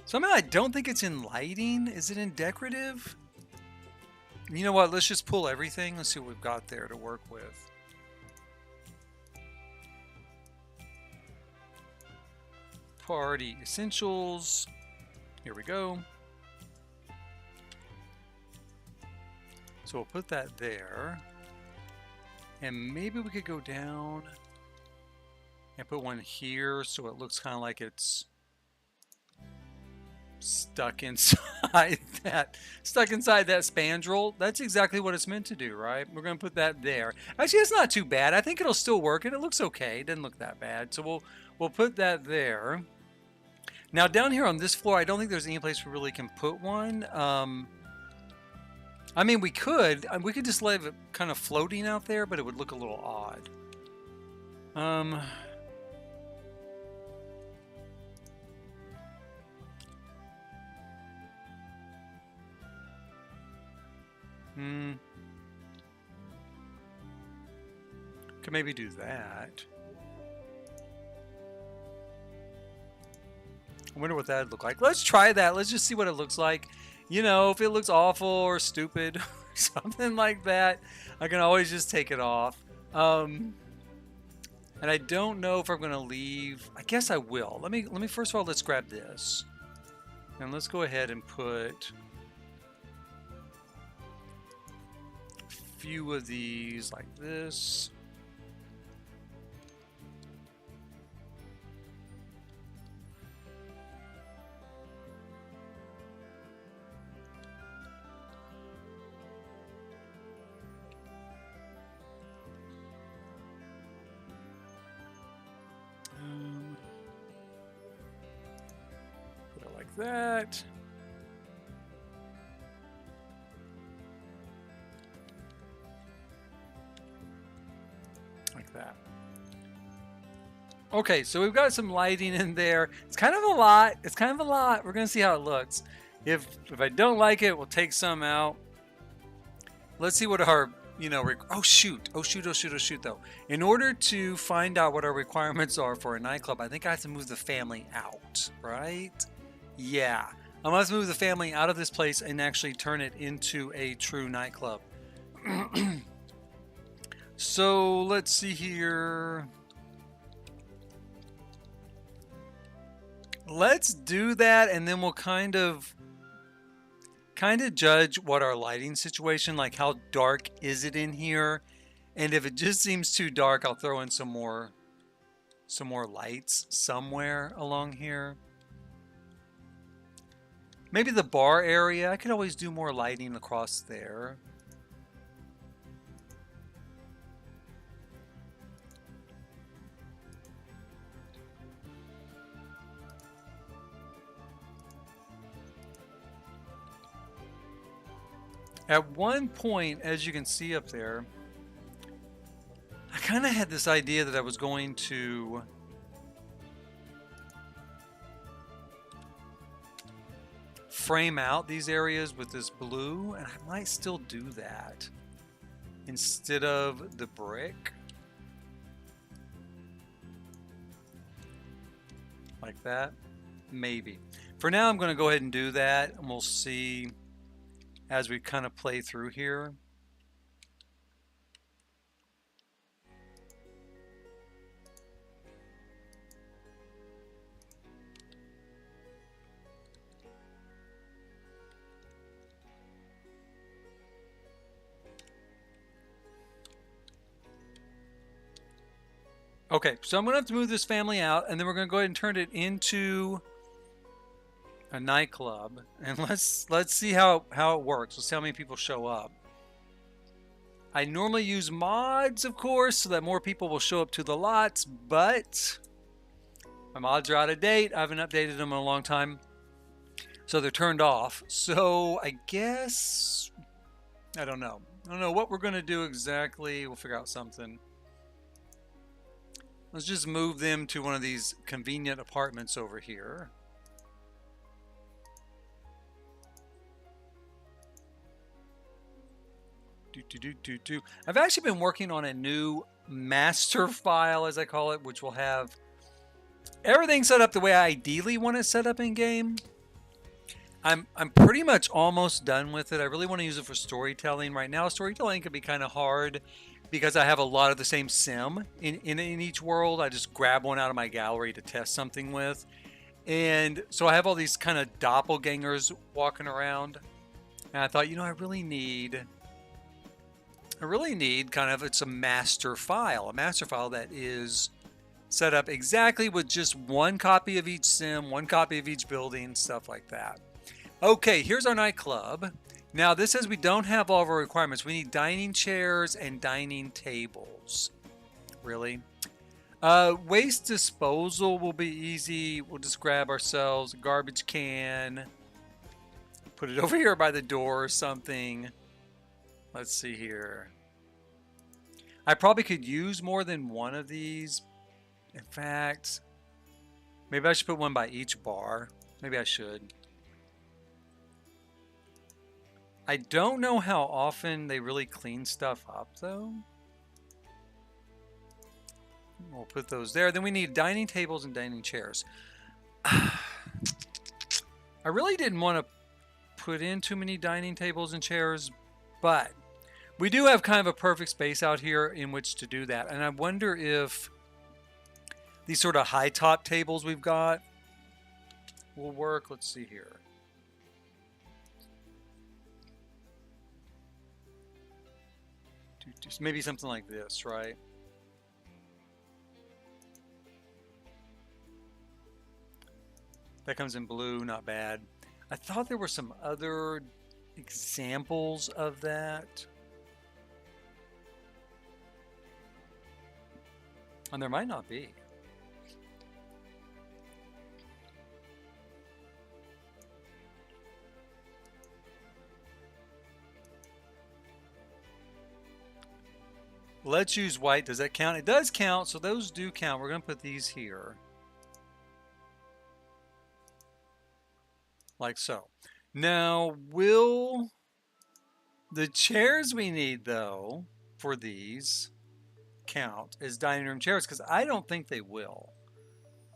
Somehow I don't think it's in lighting. Is it in decorative? You know what? Let's just pull everything. Let's see what we've got there to work with. Party essentials. Here we go. So we'll put that there. And maybe we could go down and put one here so it looks kind of like it's stuck inside that spandrel. That's exactly what it's meant to do, right? We're going to put that there. Actually, it's not too bad. I think it'll still work, and it looks okay. It doesn't look that bad. So we'll put that there. Now down here on this floor, I don't think there's any place we really can put one. I mean, we could just leave it kind of floating out there, but it would look a little odd. Could maybe do that. I wonder what that'd look like. Let's try that. Let's just see what it looks like. If it looks awful or stupid or something like that, I can always just take it off. And I don't know if I'm going to leave. I guess I will. Let me first of all, let's grab this. And let's go ahead and put a few of these like this. Put it like that. Like that. Okay, so we've got some lighting in there. It's kind of a lot. We're going to see how it looks. If I don't like it, we'll take some out. Let's see what our, oh shoot, though. In order to find out what our requirements are for a nightclub, I think I have to move the family out, right? Yeah, I must move the family out of this place and actually turn it into a true nightclub. So let's see here. Let's do that, and then we'll kind of judge what our lighting situation, like how dark is it in here, and if it just seems too dark, I'll throw in some more lights somewhere along here. Maybe the bar area, I could always do more lighting across there. At one point, as you can see up there, I kind of had this idea that I was going to frame out these areas with this blue, and I might still do that instead of the brick. Like that, maybe. For now, I'm going to go ahead and do that, and we'll see as we kind of play through here. Okay, so I'm going to have to move this family out, and then we're going to go ahead and turn it into a nightclub, and let's see how it works. Let's see how many people show up. I normally use mods, of course, so that more people will show up to the lots, but my mods are out of date. I haven't updated them in a long time. So they're turned off. So I guess, I don't know. I don't know what we're going to do exactly. We'll figure out something. Let's just move them to one of these convenient apartments over here. I've actually been working on a new master file, as I call it, which will have everything set up the way I ideally want it set up in game. I'm pretty much almost done with it. I really want to use it for storytelling. Right now, storytelling can be kind of hard because I have a lot of the same sim in each world. I just grab one out of my gallery to test something with. And so I have all these kind of doppelgangers walking around. And I thought, you know, I really need kind of, it's a master file that is set up exactly with just one copy of each sim, one copy of each building, stuff like that. Okay, here's our nightclub. Now this says we don't have all of our requirements. We need dining chairs and dining tables. Really? Waste disposal will be easy. We'll just grab ourselves a garbage can, put it over here by the door or something. Let's see here. I probably could use more than one of these. In fact, maybe I should put one by each bar. Maybe I should. I don't know how often they really clean stuff up, though. We'll put those there. Then we need dining tables and dining chairs. I really didn't want to put in too many dining tables and chairs, but we do have kind of a perfect space out here in which to do that. And I wonder if these sort of high top tables we've got will work. Let's see here. Maybe something like this, right? That comes in blue, not bad. I thought there were some other examples of that. And there might not be. Let's use white. Does that count? It does count, so those do count. We're going to put these here. Like so. Now, will the chairs we need, though, for these count as dining room chairs? Because I don't think they will.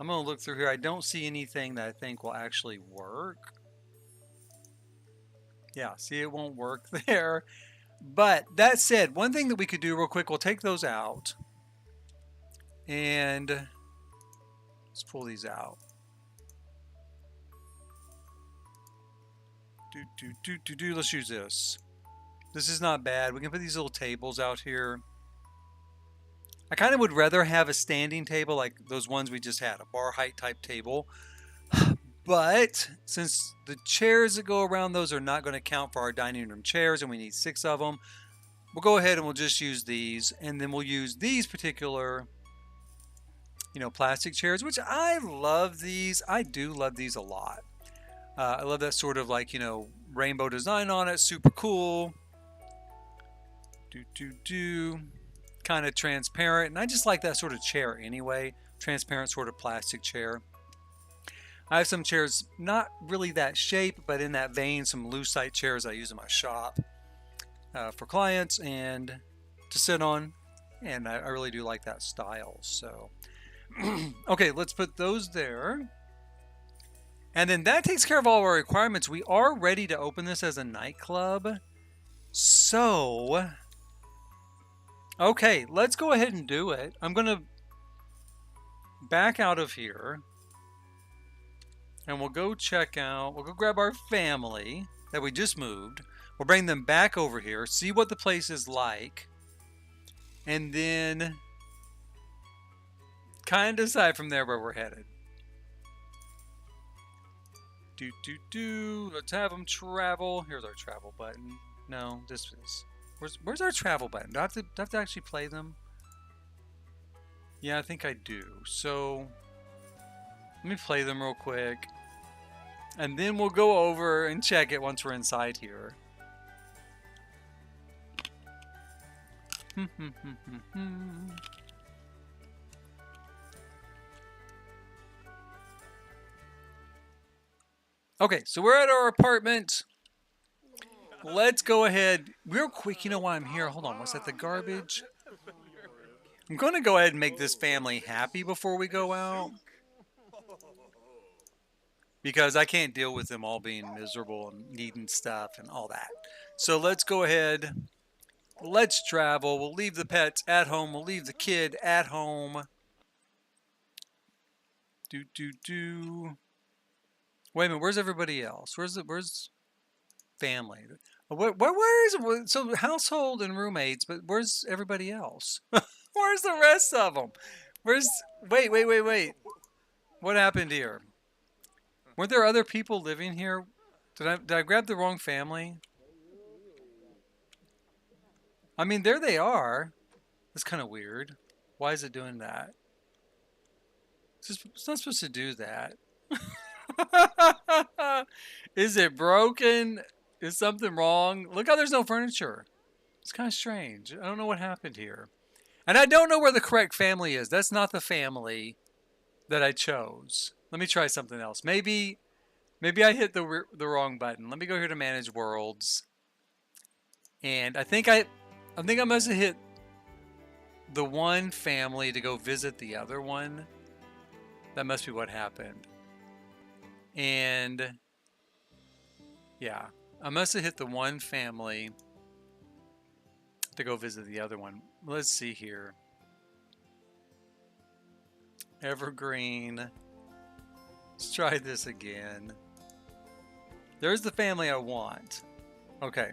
I'm going to look through here. I don't see anything that I think will actually work. Yeah, see, it won't work there. But that said, one thing that we could do real quick, we'll take those out. And let's pull these out. Let's use this. This is not bad. We can put these little tables out here. I kind of would rather have a standing table like those ones we just had, a bar height type table. But since the chairs that go around those are not going to count for our dining room chairs and we need 6 of them, we'll go ahead and we'll just use these. And then we'll use these particular, plastic chairs, which I love these. I do love these a lot. I love that sort of like, rainbow design on it. Super cool. Kind of transparent. And I just like that sort of chair anyway. Transparent sort of plastic chair. I have some chairs, not really that shape, but in that vein, some Lucite chairs I use in my shop for clients and to sit on. And I really do like that style. So, okay, let's put those there. And then that takes care of all our requirements. We are ready to open this as a nightclub. So, okay, let's go ahead and do it. I'm going to back out of here. And we'll go check out, we'll go grab our family that we just moved. We'll bring them back over here, see what the place is like. And then kind of decide from there where we're headed. Let's have them travel. Here's our travel button. No, this is. Where's our travel button? Do I have to actually play them? Yeah, I think I do. So let me play them real quick. And then we'll go over and check it once we're inside here. Okay, so we're at our apartment. Let's go ahead real quick. You know why I'm here? Hold on. Was that the garbage? I'm going to go ahead and make this family happy before we go out. Because I can't deal with them all being miserable and needing stuff and all that. So let's go ahead. Let's travel. We'll leave the pets at home. We'll leave the kid at home. Wait a minute. Where's everybody else? Where's family? Where is it? So household and roommates, but where's everybody else? Where's the rest of them? Wait. What happened here? Weren't there other people living here? Did I grab the wrong family? I mean, there they are. That's kind of weird. Why is it doing that? It's not supposed to do that. Is it broken? Is something wrong? Look how there's no furniture. It's kind of strange. I don't know what happened here. And I don't know where the correct family is. That's not the family that I chose. Let me try something else. Maybe I hit the wrong button. Let me go here to manage worlds. And I think I must have hit the one family to go visit the other one. That must be what happened. And yeah, I must have hit the one family to go visit the other one. Let's see here. Evergreen. Let's try this again. There's the family I want. Okay.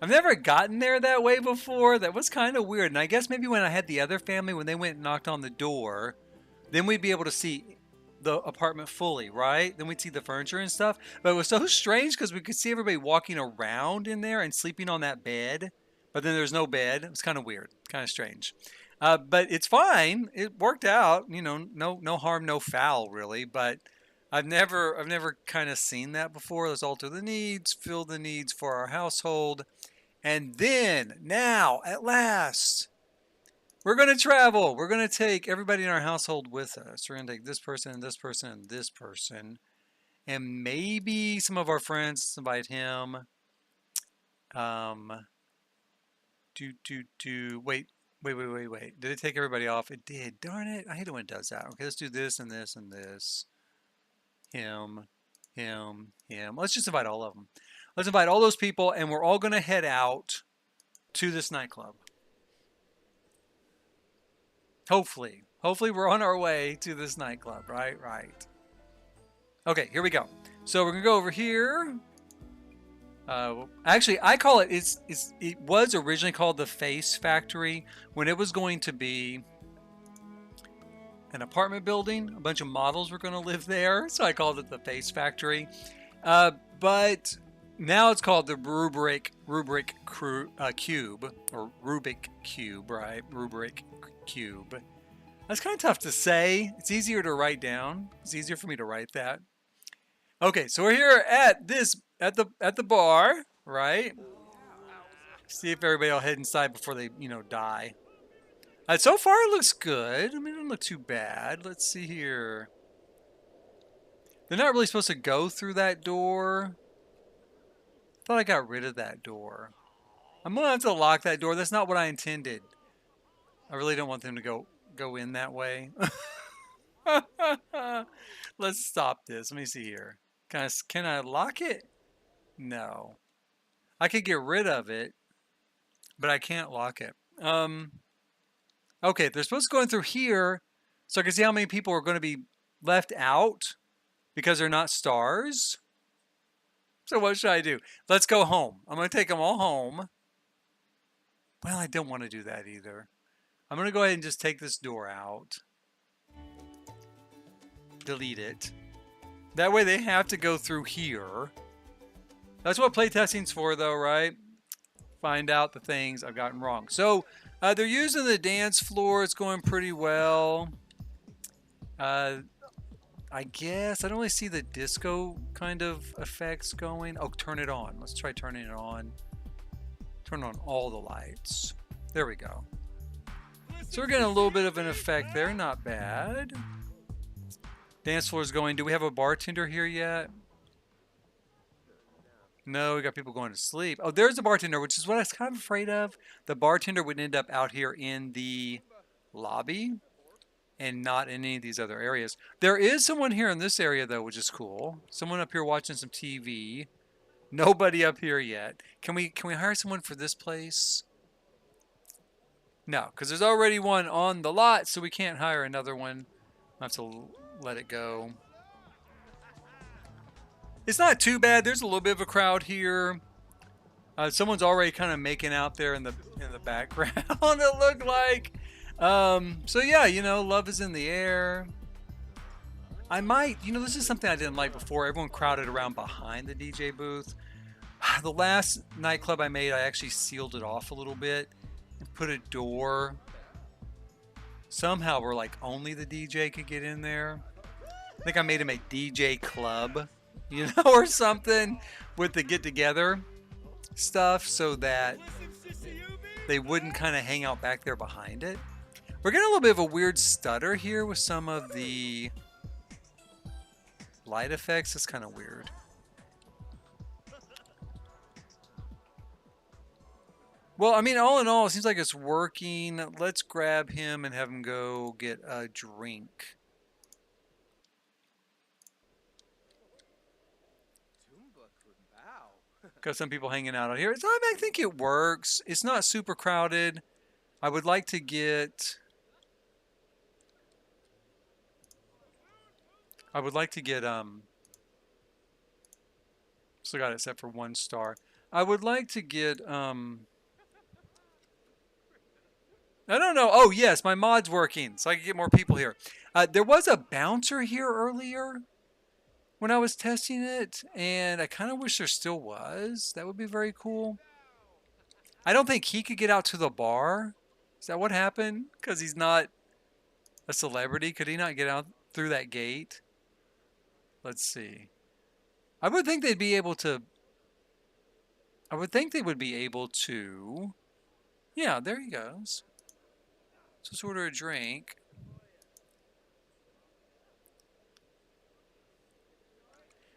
I've never gotten there that way before. That was kind of weird. And I guess maybe when I had the other family, when they went and knocked on the door, then we'd be able to see the apartment fully, right? Then we'd see the furniture and stuff. But it was so strange because we could see everybody walking around in there and sleeping on that bed. But then there's no bed. It was kind of weird, kind of strange. But it's fine. It worked out. You know, no harm, no foul, really. But I've never kind of seen that before. Let's alter the needs, fill the needs for our household. And then, now, at last, we're going to travel. We're going to take everybody in our household with us. We're going to take this person and this person and this person. And maybe some of our friends, invite him. Wait. Did it take everybody off? It did. Darn it. I hate it when it does that. Okay, let's do this and this and this. Him. Let's just invite all of them. Let's invite all those people, and we're all going to head out to this nightclub. Hopefully we're on our way to this nightclub, right? Right. Okay, here we go. So we're going to go over here. Actually, I call it, it was originally called the Face Factory when it was going to be an apartment building. A bunch of models were going to live there, so I called it the Face Factory. But now it's called the Rubric Cube, or Rubric Cube, right? Rubric Cube. That's kind of tough to say. It's easier to write down. It's easier for me to write that. Okay, so we're here at the bar, right? See if everybody will head inside before they, die. So far it looks good. I mean, it doesn't look too bad. Let's see here. They're not really supposed to go through that door. I thought I got rid of that door. I'm going to have to lock that door. That's not what I intended. I really don't want them to go in that way. Let's stop this. Let me see here. Can I lock it? No. I could get rid of it, but I can't lock it. Okay, they're supposed to go in through here so I can see how many people are going to be left out because they're not stars. So what should I do? Let's go home. I'm going to take them all home. Well, I don't want to do that either. I'm going to go ahead and just take this door out. Delete it. That way they have to go through here. That's what playtesting's for, though, right? Find out the things I've gotten wrong. So they're using the dance floor. It's going pretty well. I I guess I don't really see the disco kind of effects going. Oh, turn it on. Let's try turning it on. Turn on all the lights. There we go. So we're getting a little bit of an effect there. Not bad. Dance floor is going. Do we have a bartender here yet? No, we got people going to sleep. Oh, there's the bartender, which is what I was kind of afraid of. The bartender would end up out here in the lobby and not in any of these other areas. There is someone here in this area, though, which is cool. Someone up here watching some TV. Nobody up here yet. Can we hire someone for this place? No, because there's already one on the lot, so we can't hire another one. I have to let it go. It's not too bad. There's a little bit of a crowd here. Someone's already kind of making out there in the background. It looked like. So yeah, you know, love is in the air. I might, you know, this is something I didn't like before. Everyone crowded around behind the DJ booth. The last nightclub I made, I actually sealed it off a little bit and put a door. Somehow where like only the DJ could get in there. I think I made him a DJ club, you know, or something with the get together stuff so that they wouldn't kind of hang out back there behind it. We're getting a little bit of a weird stutter here with some of the light effects. It's kind of weird. Well, I mean, all in all, it seems like it's working. Let's grab him and have him go get a drink. Got some people hanging out here. I think it works. It's not super crowded. I would like to get... still got it set for 1 star. I would like to get, I don't know. Oh, yes, my mod's working, so I can get more people here. There was a bouncer here earlier when I was testing it, and I kind of wish there still was. That would be very cool. I don't think he could get out to the bar. Is that what happened? Because he's not a celebrity. Could he not get out through that gate? Let's see. I would think they'd be able to... I would think they would be able to... Yeah, there he goes. So let's order a drink.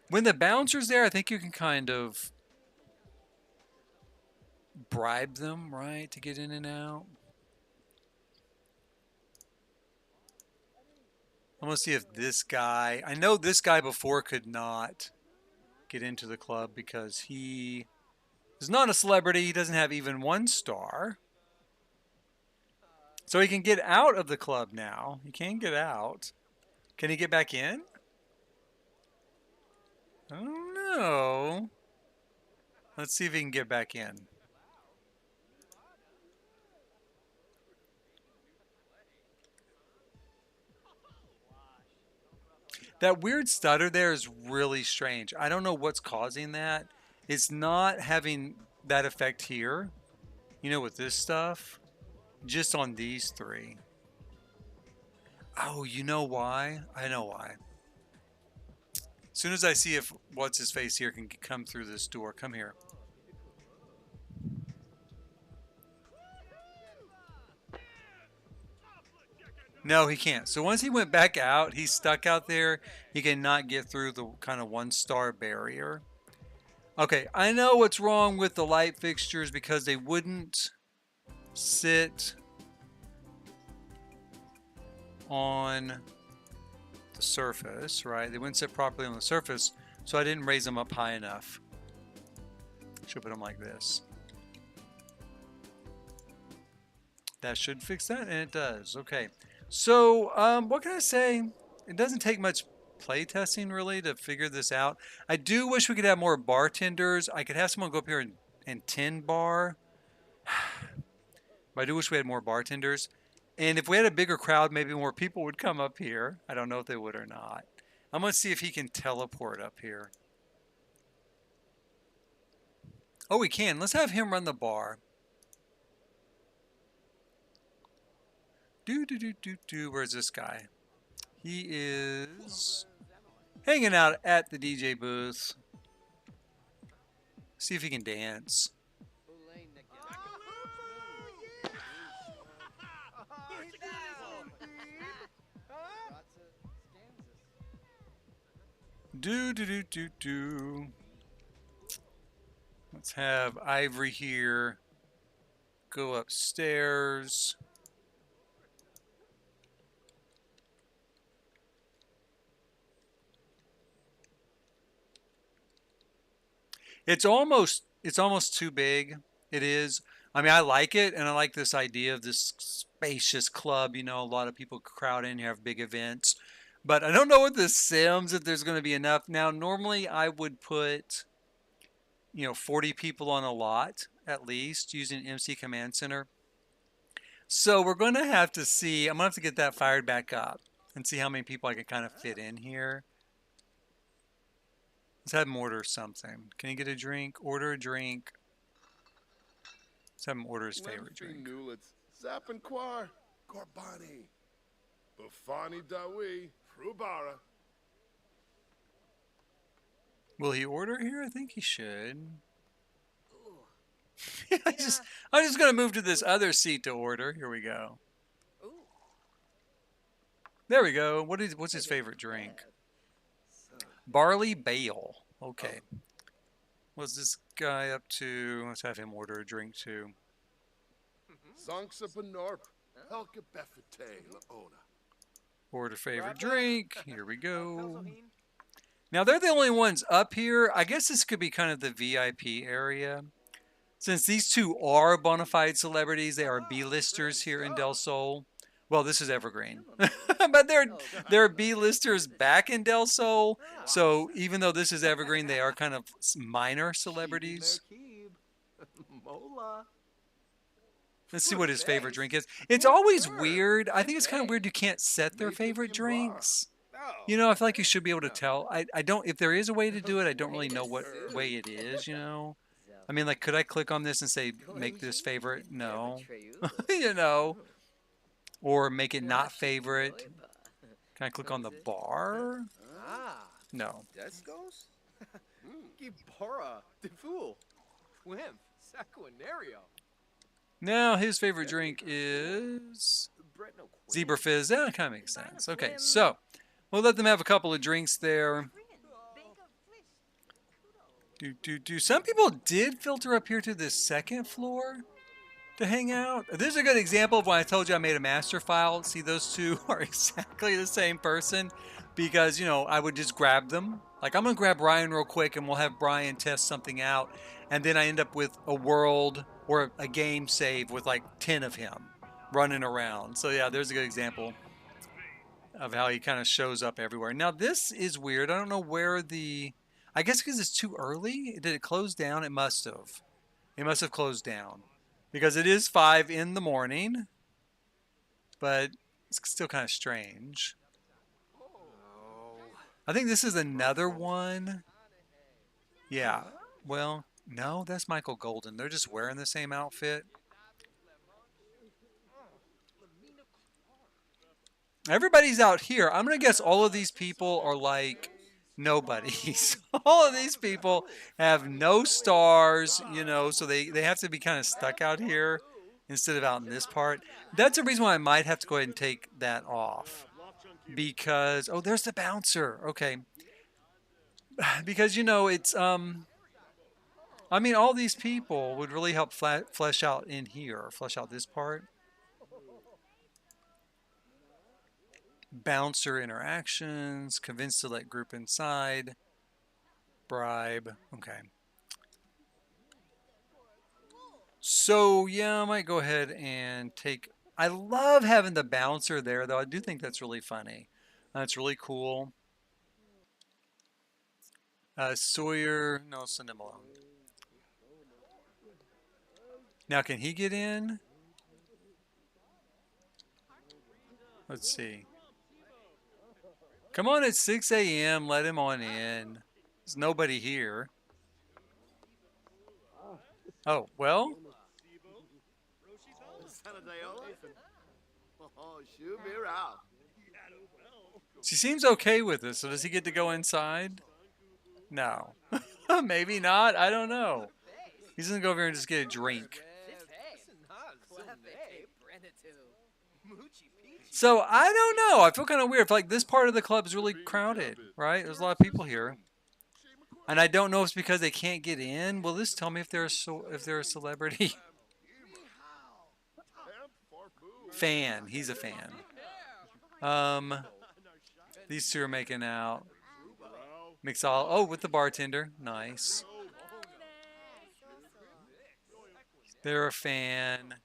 When the bouncer's there, I think you can kind of bribe them, right, to get in and out. I'm going to see if this guy... I know this guy before could not get into the club because he is not a celebrity. He doesn't have even 1 star. So he can get out of the club now. He can get out. Can he get back in? I don't know. Let's see if he can get back in. That weird stutter there is really strange. I don't know what's causing that. It's not having that effect here, you know, with this stuff. Just on these 3. Oh, you know why? I know why. As soon as I see if what's-his-face here can come through this door. Come here. No, he can't. So once he went back out, he's stuck out there. He cannot get through the kind of 1 star barrier. Okay, I know what's wrong with the light fixtures because they wouldn't sit on the surface, right? They wouldn't sit properly on the surface, so I didn't raise them up high enough. Should put them like this. That should fix that, and it does. Okay, so what can I say? It doesn't take much play testing really to figure this out. I do wish we could have more bartenders. I could have someone go up here and 10 bar. But I do wish we had more bartenders. And if we had a bigger crowd, maybe more people would come up here. I don't know if they would or not. I'm going to see if he can teleport up here. Oh, we can. Let's have him run the bar. Where's this guy? He is hanging out at the DJ booth. See if he can dance. Do. Let's have Ivory here. Go upstairs. It's almost too big. It is. I mean, I like it, and I like this idea of this spacious club. You know, a lot of people crowd in here, have big events. But I don't know with the Sims if there's going to be enough. Now, normally I would put, 40 people on a lot at least using MC Command Center. So we're going to have to see. I'm going to have to get that fired back up and see how many people I can kind of fit in here. Let's have him order something. Can he get a drink? Order a drink. Let's have him order his favorite drink.
Zapinquar, Corbani, Bufani Dawi, Frubara.
Will he order here? I think he should. I'm just gonna move to this other seat to order. Here we go. There we go. What's his favorite drink? Barley Bale. Okay. What's this guy up to? Let's have him order a drink too. Order favorite drink. Here we go. Now they're the only ones up here. I guess this could be kind of the VIP area. Since these two are bona fide celebrities, they are B-listers here in Del Sol. Well, this is Evergreen. But they're B-listers back in Del Sol. So even though this is Evergreen, they are kind of minor celebrities. Let's see what his favorite drink is. It's always weird. I think it's kind of weird you can't set their favorite drinks. I feel like you should be able to tell. I don't, if there is a way to do it, I don't really know what way it is, I mean, like, could I click on this and say, make this favorite? No. Or make it not favorite. Can I click on the bar? No. Now, his favorite drink is Zebra Fizz. That kind of makes sense. Okay, so we'll let them have a couple of drinks there. Some people did filter up here to the second floor to hang out. This is a good example of when I told you I made a master file. See, those two are exactly the same person because, I would just grab them. Like, I'm going to grab Brian real quick and we'll have Brian test something out. And then I end up with a world or a game save with like 10 of him running around. So yeah, there's a good example of how he kind of shows up everywhere. Now, this is weird. I don't know where I guess because it's too early. Did it close down? It must have. It must have closed down. Because it is 5 in the morning. But it's still kind of strange. I think this is another one. Yeah. Well, no, that's Michael Golden. They're just wearing the same outfit. Everybody's out here. I'm going to guess all of these people are like nobodies. All of these people have no stars, so they have to be kind of stuck out here instead of out in this part. That's the reason why I might have to go ahead and take that off. Because, oh, there's the bouncer. Okay. Because, it's, I mean, all these people would really help flesh out in here, flesh out this part. Bouncer interactions, convince to let group inside, bribe. Okay. So, yeah, I might go ahead and take... I love having the bouncer there, though. I do think that's really funny. That's really cool. Sawyer, no, send him alone. Now, can he get in? Let's see. Come on at 6 a.m. Let him on in. There's nobody here. Oh, well. She seems okay with this. So does he get to go inside? No. Maybe not. I don't know. He's gonna go over here and just get a drink. So I don't know. I feel kind of weird. Like this part of the club is really crowded, right? There's a lot of people here, and I don't know if it's because they can't get in. Will this tell me if they're a celebrity? Fan. He's a fan. These two are making out. Mixol. Oh, with the bartender. Nice. They're a fan.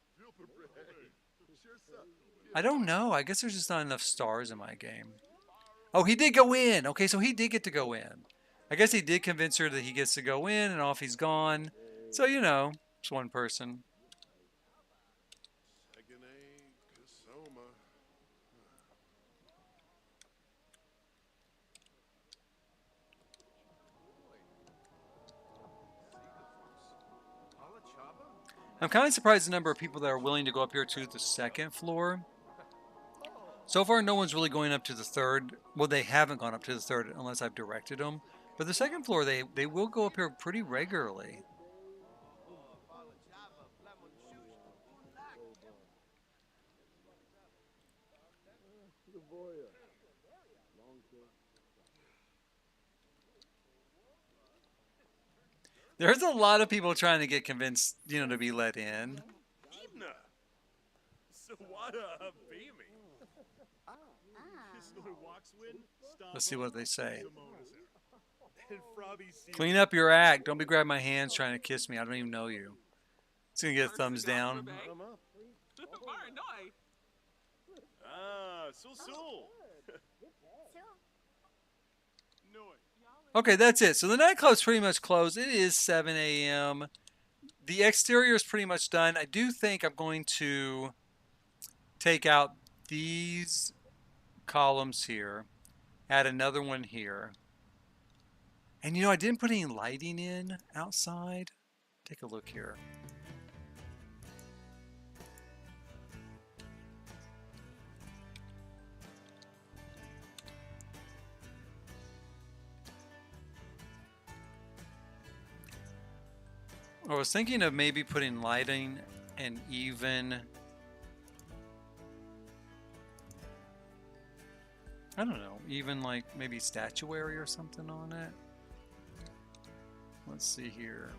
I don't know. I guess there's just not enough stars in my game. Oh, he did go in. Okay, so he did get to go in. I guess he did convince her that he gets to go in, and off he's gone. So, you know, it's one person. I'm kind of surprised the number of people that are willing to go up here to the second floor. So far, no one's really going up to the third. Well, they haven't gone up to the third unless I've directed them. But the second floor, they will go up here pretty regularly. There's a lot of people trying to get convinced, you know, to be let in. Let's see what they say. Clean up your act. Don't be grabbing my hands trying to kiss me. I don't even know you. It's going to get a thumbs down. Okay, that's it. So the nightclub's pretty much closed. It is 7 a.m. The exterior is pretty much done. I do think I'm going to take out these columns here, add another one here. And you know, I didn't put any lighting in outside. Take a look here. I was thinking of maybe putting lighting and even, I don't know, even like maybe statuary or something on it. Let's see here.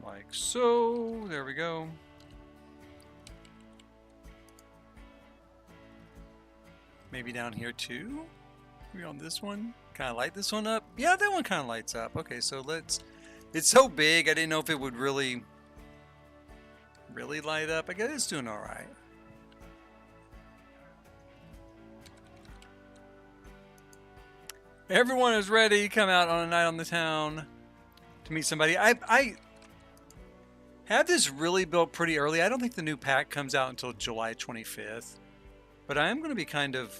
Like so. There we go. Maybe down here too? Maybe on this one? Kind of light this one up? Yeah, that one kind of lights up. Okay, so let's... It's so big, I didn't know if it would really light up. I guess it's doing alright. Everyone is ready to come out on a night on the town to meet somebody. I had this really built pretty early. I don't think the new pack comes out until July 25th. But I am going to be kind of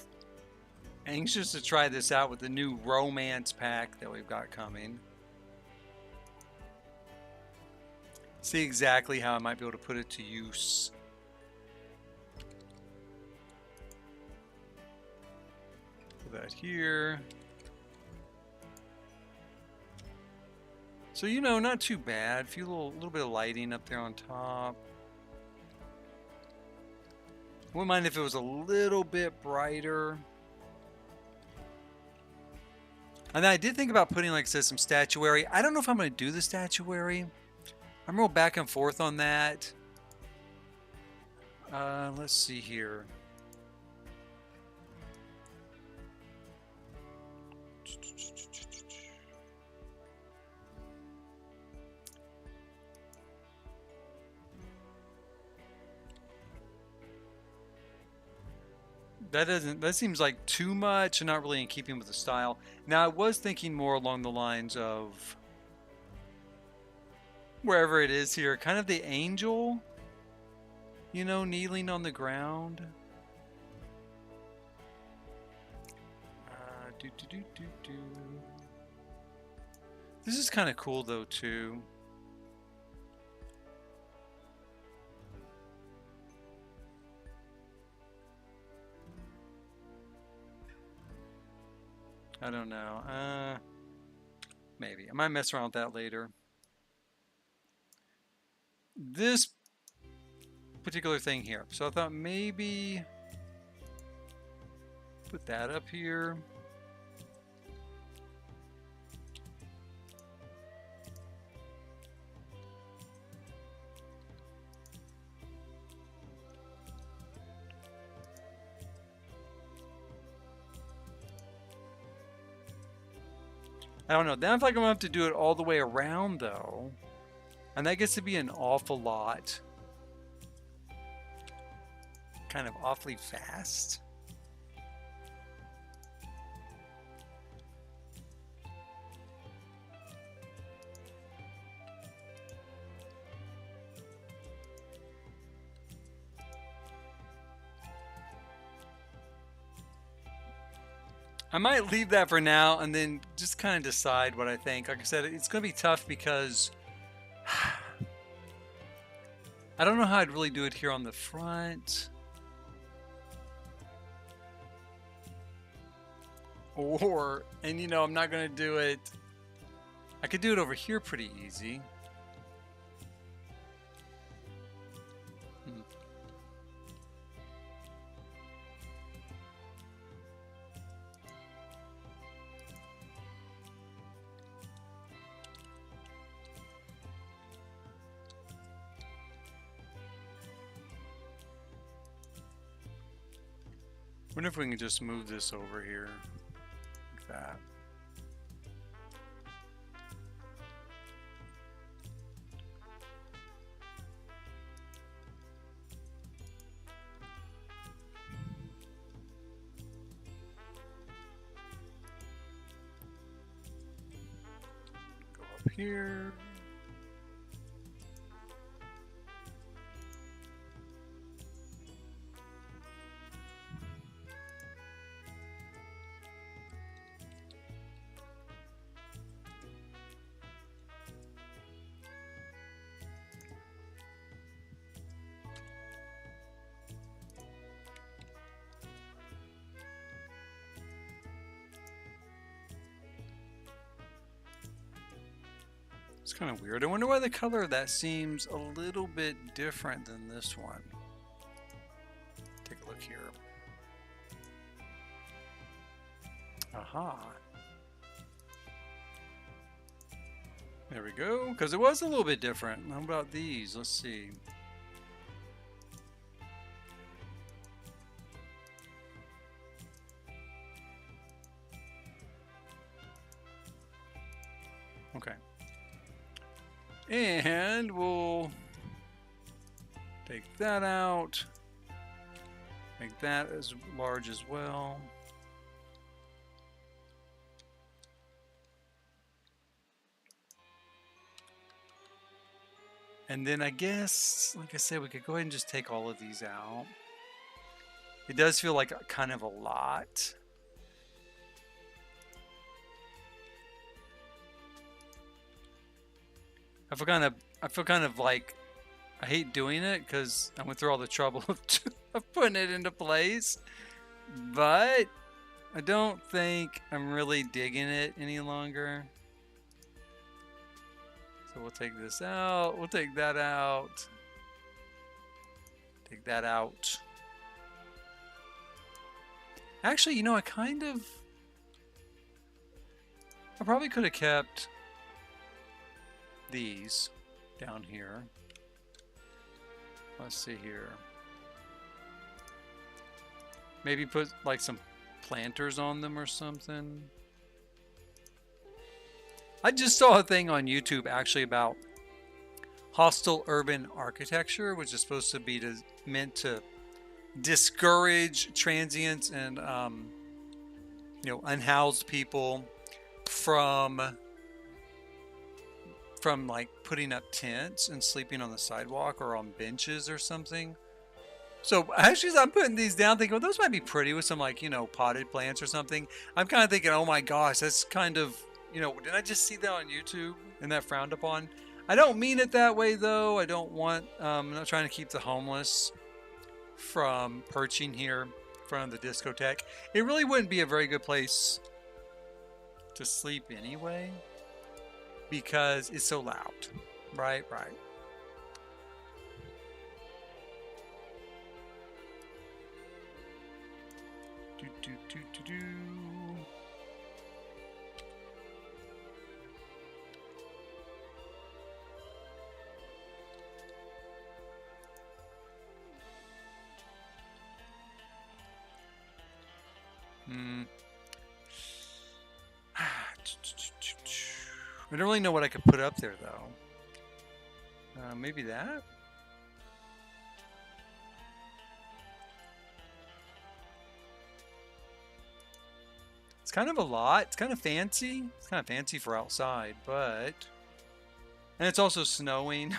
anxious to try this out with the new romance pack that we've got coming. See exactly how I might be able to put it to use. Put that here. So, you know, not too bad. A little bit of lighting up there on top. Wouldn't mind if it was a little bit brighter. And then I did think about putting, like I said, some statuary. I don't know if I'm going to do the statuary. I'm real back and forth on that. Let's see here. That seems like too much and not really in keeping with the style. Now I was thinking more along the lines of wherever it is here, kind of the angel, you know, kneeling on the ground. Do, do, do, do, do. This is kind of cool though too. I don't know. Maybe. I might mess around with that later. This particular thing here. So I thought maybe put that up here. I don't know. Then I feel like I'm going to have to do it all the way around, though. And that gets to be an awful lot. Kind of awfully fast. I might leave that for now and then just kind of decide what I think. Like I said, it's going to be tough because I don't know how I'd really do it here on the front. And you know, I'm not going to do it. I could do it over here pretty easy. I wonder if we can just move this over here like that. Go up here. It's kind of weird. I wonder why the color of that seems a little bit different than this one. Take a look here. Aha. There we go. Because it was a little bit different. How about these? Let's see. Okay. And we'll take that out. Make that as large as well. And then I guess, like I said, we could go ahead and just take all of these out. It does feel like kind of a lot. I feel kind of like I hate doing it because I went through all the trouble of putting it into place, but I don't think I'm really digging it any longer. So we'll take this out. We'll take that out. Take that out. Actually, you know, I probably could have kept these down here. Let's see here. Maybe put like some planters on them or something. I just saw a thing on YouTube actually about hostile urban architecture, which is supposed to be meant to discourage transients and unhoused people from like putting up tents and sleeping on the sidewalk or on benches or something. So actually, as I'm putting these down, thinking, well, those might be pretty with some like potted plants or something. I'm kind of thinking, oh my gosh, that's kind of did I just see that on YouTube and that frowned upon? I don't mean it that way though. I don't want. I'm not trying to keep the homeless from perching here in front of the discotheque. It really wouldn't be a very good place to sleep anyway because it's so loud. Right. Do. I don't really know what I could put up there though. Maybe that? It's kind of a lot. It's kind of fancy. It's kind of fancy for outside, but... And it's also snowing,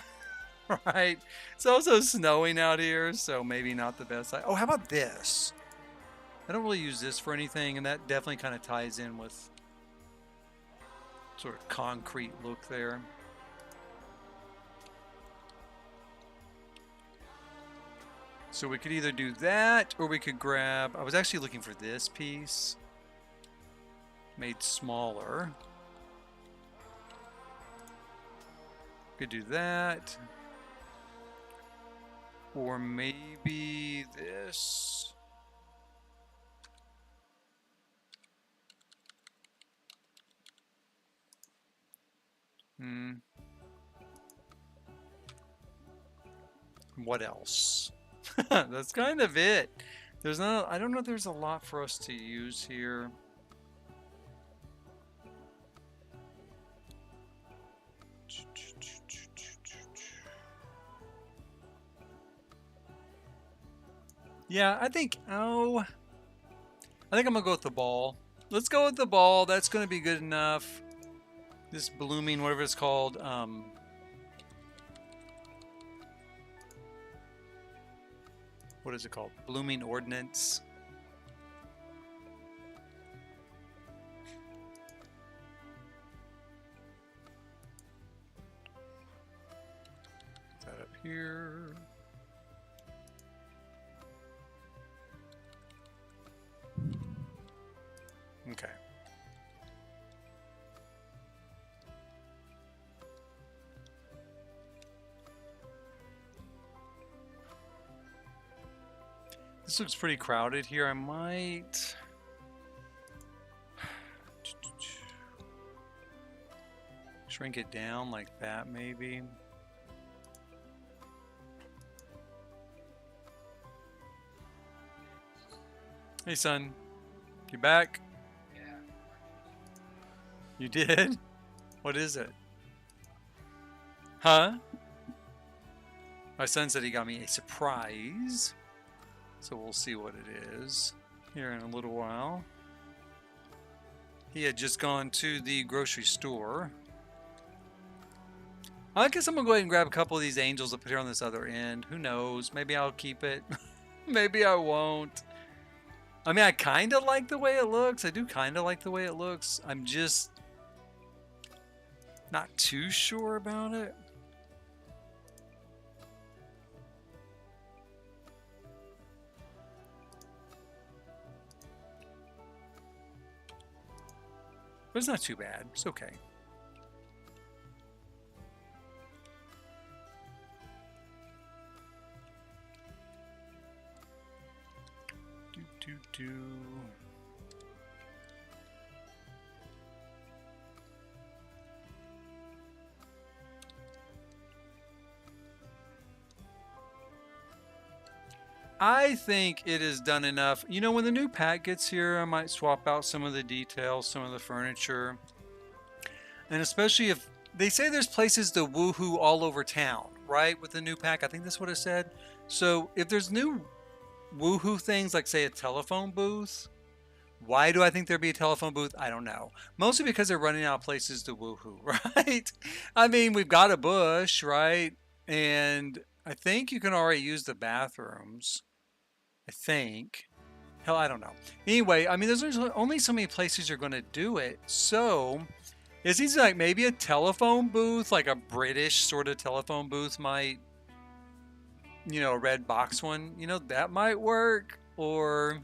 right? It's also snowing out here, so maybe not the best. Oh, how about this? I don't really use this for anything, and that definitely kind of ties in with sort of concrete look there. So we could either do that, or we could grab... I was actually looking for this piece. Made smaller. Could do that. Or maybe this. What else? That's kind of it. There's not, I don't know if there's a lot for us to use here. Yeah, I think I'm gonna go with the ball. Let's go with the ball. That's gonna be good enough. This blooming, whatever it's called, what is it called? Blooming ordnance. Put that up here. Okay. This looks pretty crowded here. I might... shrink it down like that, maybe. Hey, son. You back?
Yeah.
You did? What is it? Huh? My son said he got me a surprise. So we'll see what it is here in a little while. He had just gone to the grocery store. I guess I'm going to go ahead and grab a couple of these angels to put here on this other end. Who knows? Maybe I'll keep it. Maybe I won't. I mean, I kind of like the way it looks. I do kind of like the way it looks. I'm just not too sure about it. But it's not too bad. It's okay. Do. I think it is done enough. You know, when the new pack gets here, I might swap out some of the details, some of the furniture. And especially if they say there's places to woohoo all over town, right? With the new pack, I think that's what it said. So if there's new woohoo things, like say a telephone booth. Why do I think there'd be a telephone booth? I don't know. Mostly because they're running out of places to woohoo, right? I mean, we've got a bush, right? And I think you can already use the bathrooms. I think. Hell, I don't know. Anyway, I mean, there's only so many places you're going to do it. So it seems like maybe a telephone booth, like a British sort of telephone booth might, you know, a red box one, you know, that might work. Or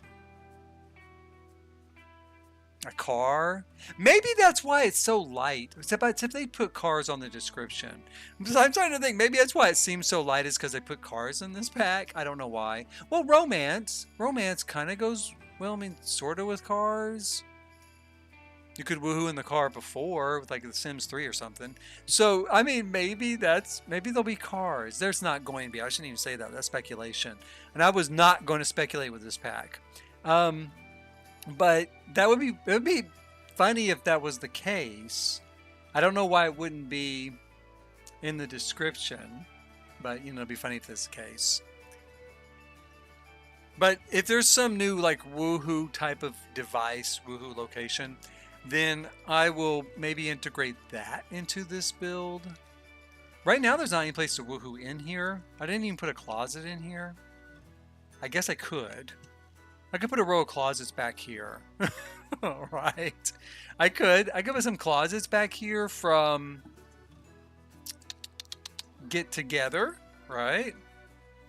a car. Maybe that's why it's so light. Except they put cars on the description. I'm trying to think. Maybe that's why it seems so light, is because they put cars in this pack. I don't know why. Well, romance. Romance kind of goes, well, I mean, sort of with cars. You could woohoo in the car before with like The Sims 3 or something. So, I mean, maybe there'll be cars. There's not going to be. I shouldn't even say that. That's speculation. And I was not going to speculate with this pack. But it would be funny if that was the case. I don't know why it wouldn't be in the description, but you know, it'd be funny if that's the case. But if there's some new like woohoo type of device, woohoo location, then I will maybe integrate that into this build. Right now there's not any place to woohoo in here. I didn't even put a closet in here. I guess I could. I could put a row of closets back here. All right. I could put some closets back here from Get Together, right?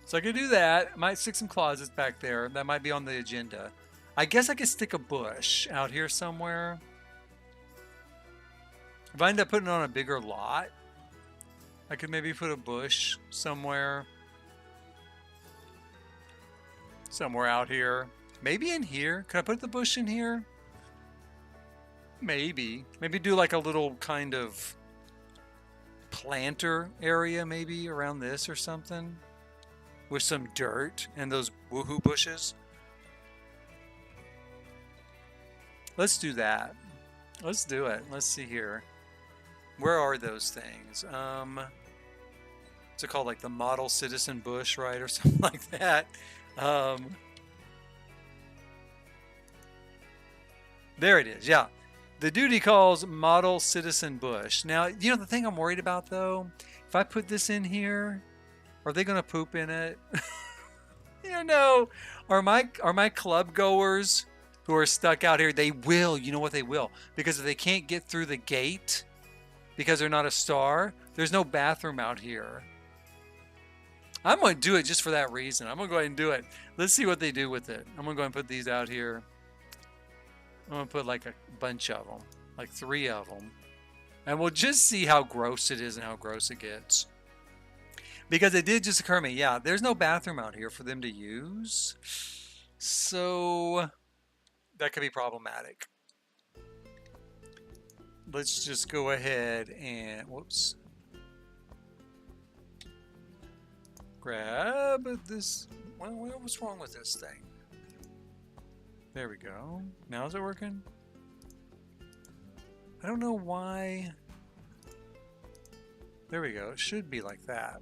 So I could do that. I might stick some closets back there. That might be on the agenda. I guess I could stick a bush out here somewhere. If I end up putting it on a bigger lot, I could maybe put a bush somewhere. Somewhere out here. Maybe in here. Could I put the bush in here? Maybe. Maybe do like a little kind of planter area maybe around this or something. With some dirt and those woohoo bushes. Let's do that. Let's do it. Let's see here. Where are those things? What's it called? Like the model citizen bush, right? Or something like that. There it is, yeah. The duty calls model citizen bush. Now, you know the thing I'm worried about though? If I put this in here, are they gonna poop in it? You know, are my club goers who are stuck out here, they will, you know what they will? Because if they can't get through the gate because they're not a star, there's no bathroom out here. I'm going to do it just for that reason. I'm going to go ahead and do it. Let's see what they do with it. I'm going to go ahead and put these out here. I'm going to put like a bunch of them, like 3 of them. And we'll just see how gross it is and how gross it gets. Because it did just occur to me, yeah, there's no bathroom out here for them to use. So that could be problematic. Let's just go ahead and, whoops. Grab this. What's wrong with this thing? There we go. Now is it working? I don't know why. There we go. It should be like that.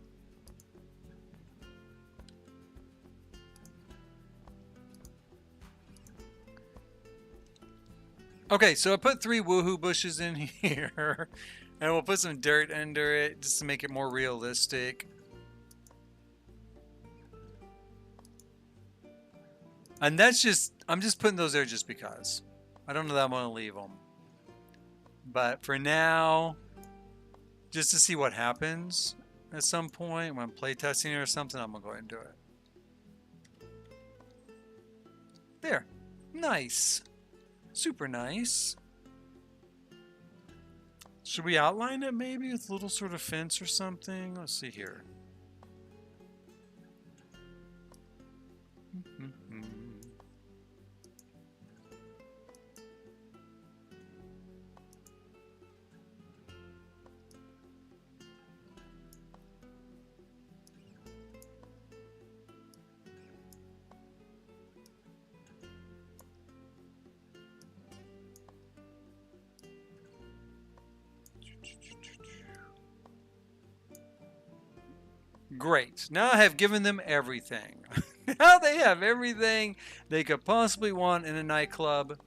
Okay, so I put 3 woohoo bushes in here. And we'll put some dirt under it just to make it more realistic. And that's just, I'm just putting those there just because. I don't know that I'm going to leave them. But for now, just to see what happens at some point when I'm playtesting or something, I'm going to go ahead and do it. There. Nice. Super nice. Should we outline it maybe with a little sort of fence or something? Let's see here. Great. Now I have given them everything. Now they have everything they could possibly want in a nightclub.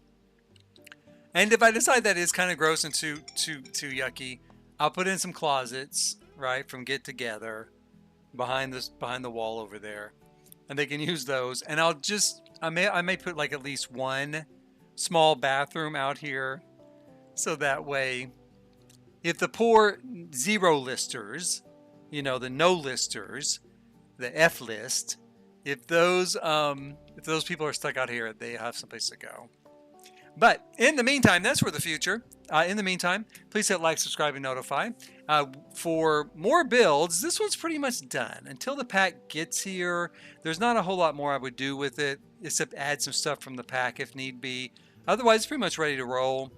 And if I decide that is kind of gross and too yucky, I'll put in some closets, right, from Get Together behind the wall over there, and they can use those. And I may put like at least one small bathroom out here, so that way, if the poor zero listers, the no listers, the F list, if those people are stuck out here, they have someplace to go. But in the meantime, that's for the future. In the meantime, please hit like, subscribe, and notify. For more builds, this one's pretty much done. Until the pack gets here, there's not a whole lot more I would do with it, except add some stuff from the pack if need be. Otherwise, it's pretty much ready to roll.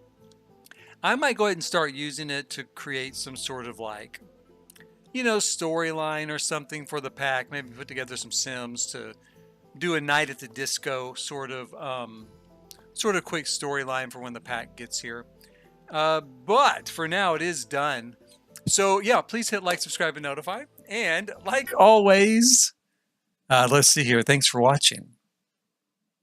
I might go ahead and start using it to create some sort of storyline or something for the pack. Maybe put together some Sims to do a night at the disco sort of quick storyline for when the pack gets here. But for now, it is done. So yeah, please hit like, subscribe, and notify. And like always, let's see here. Thanks for watching.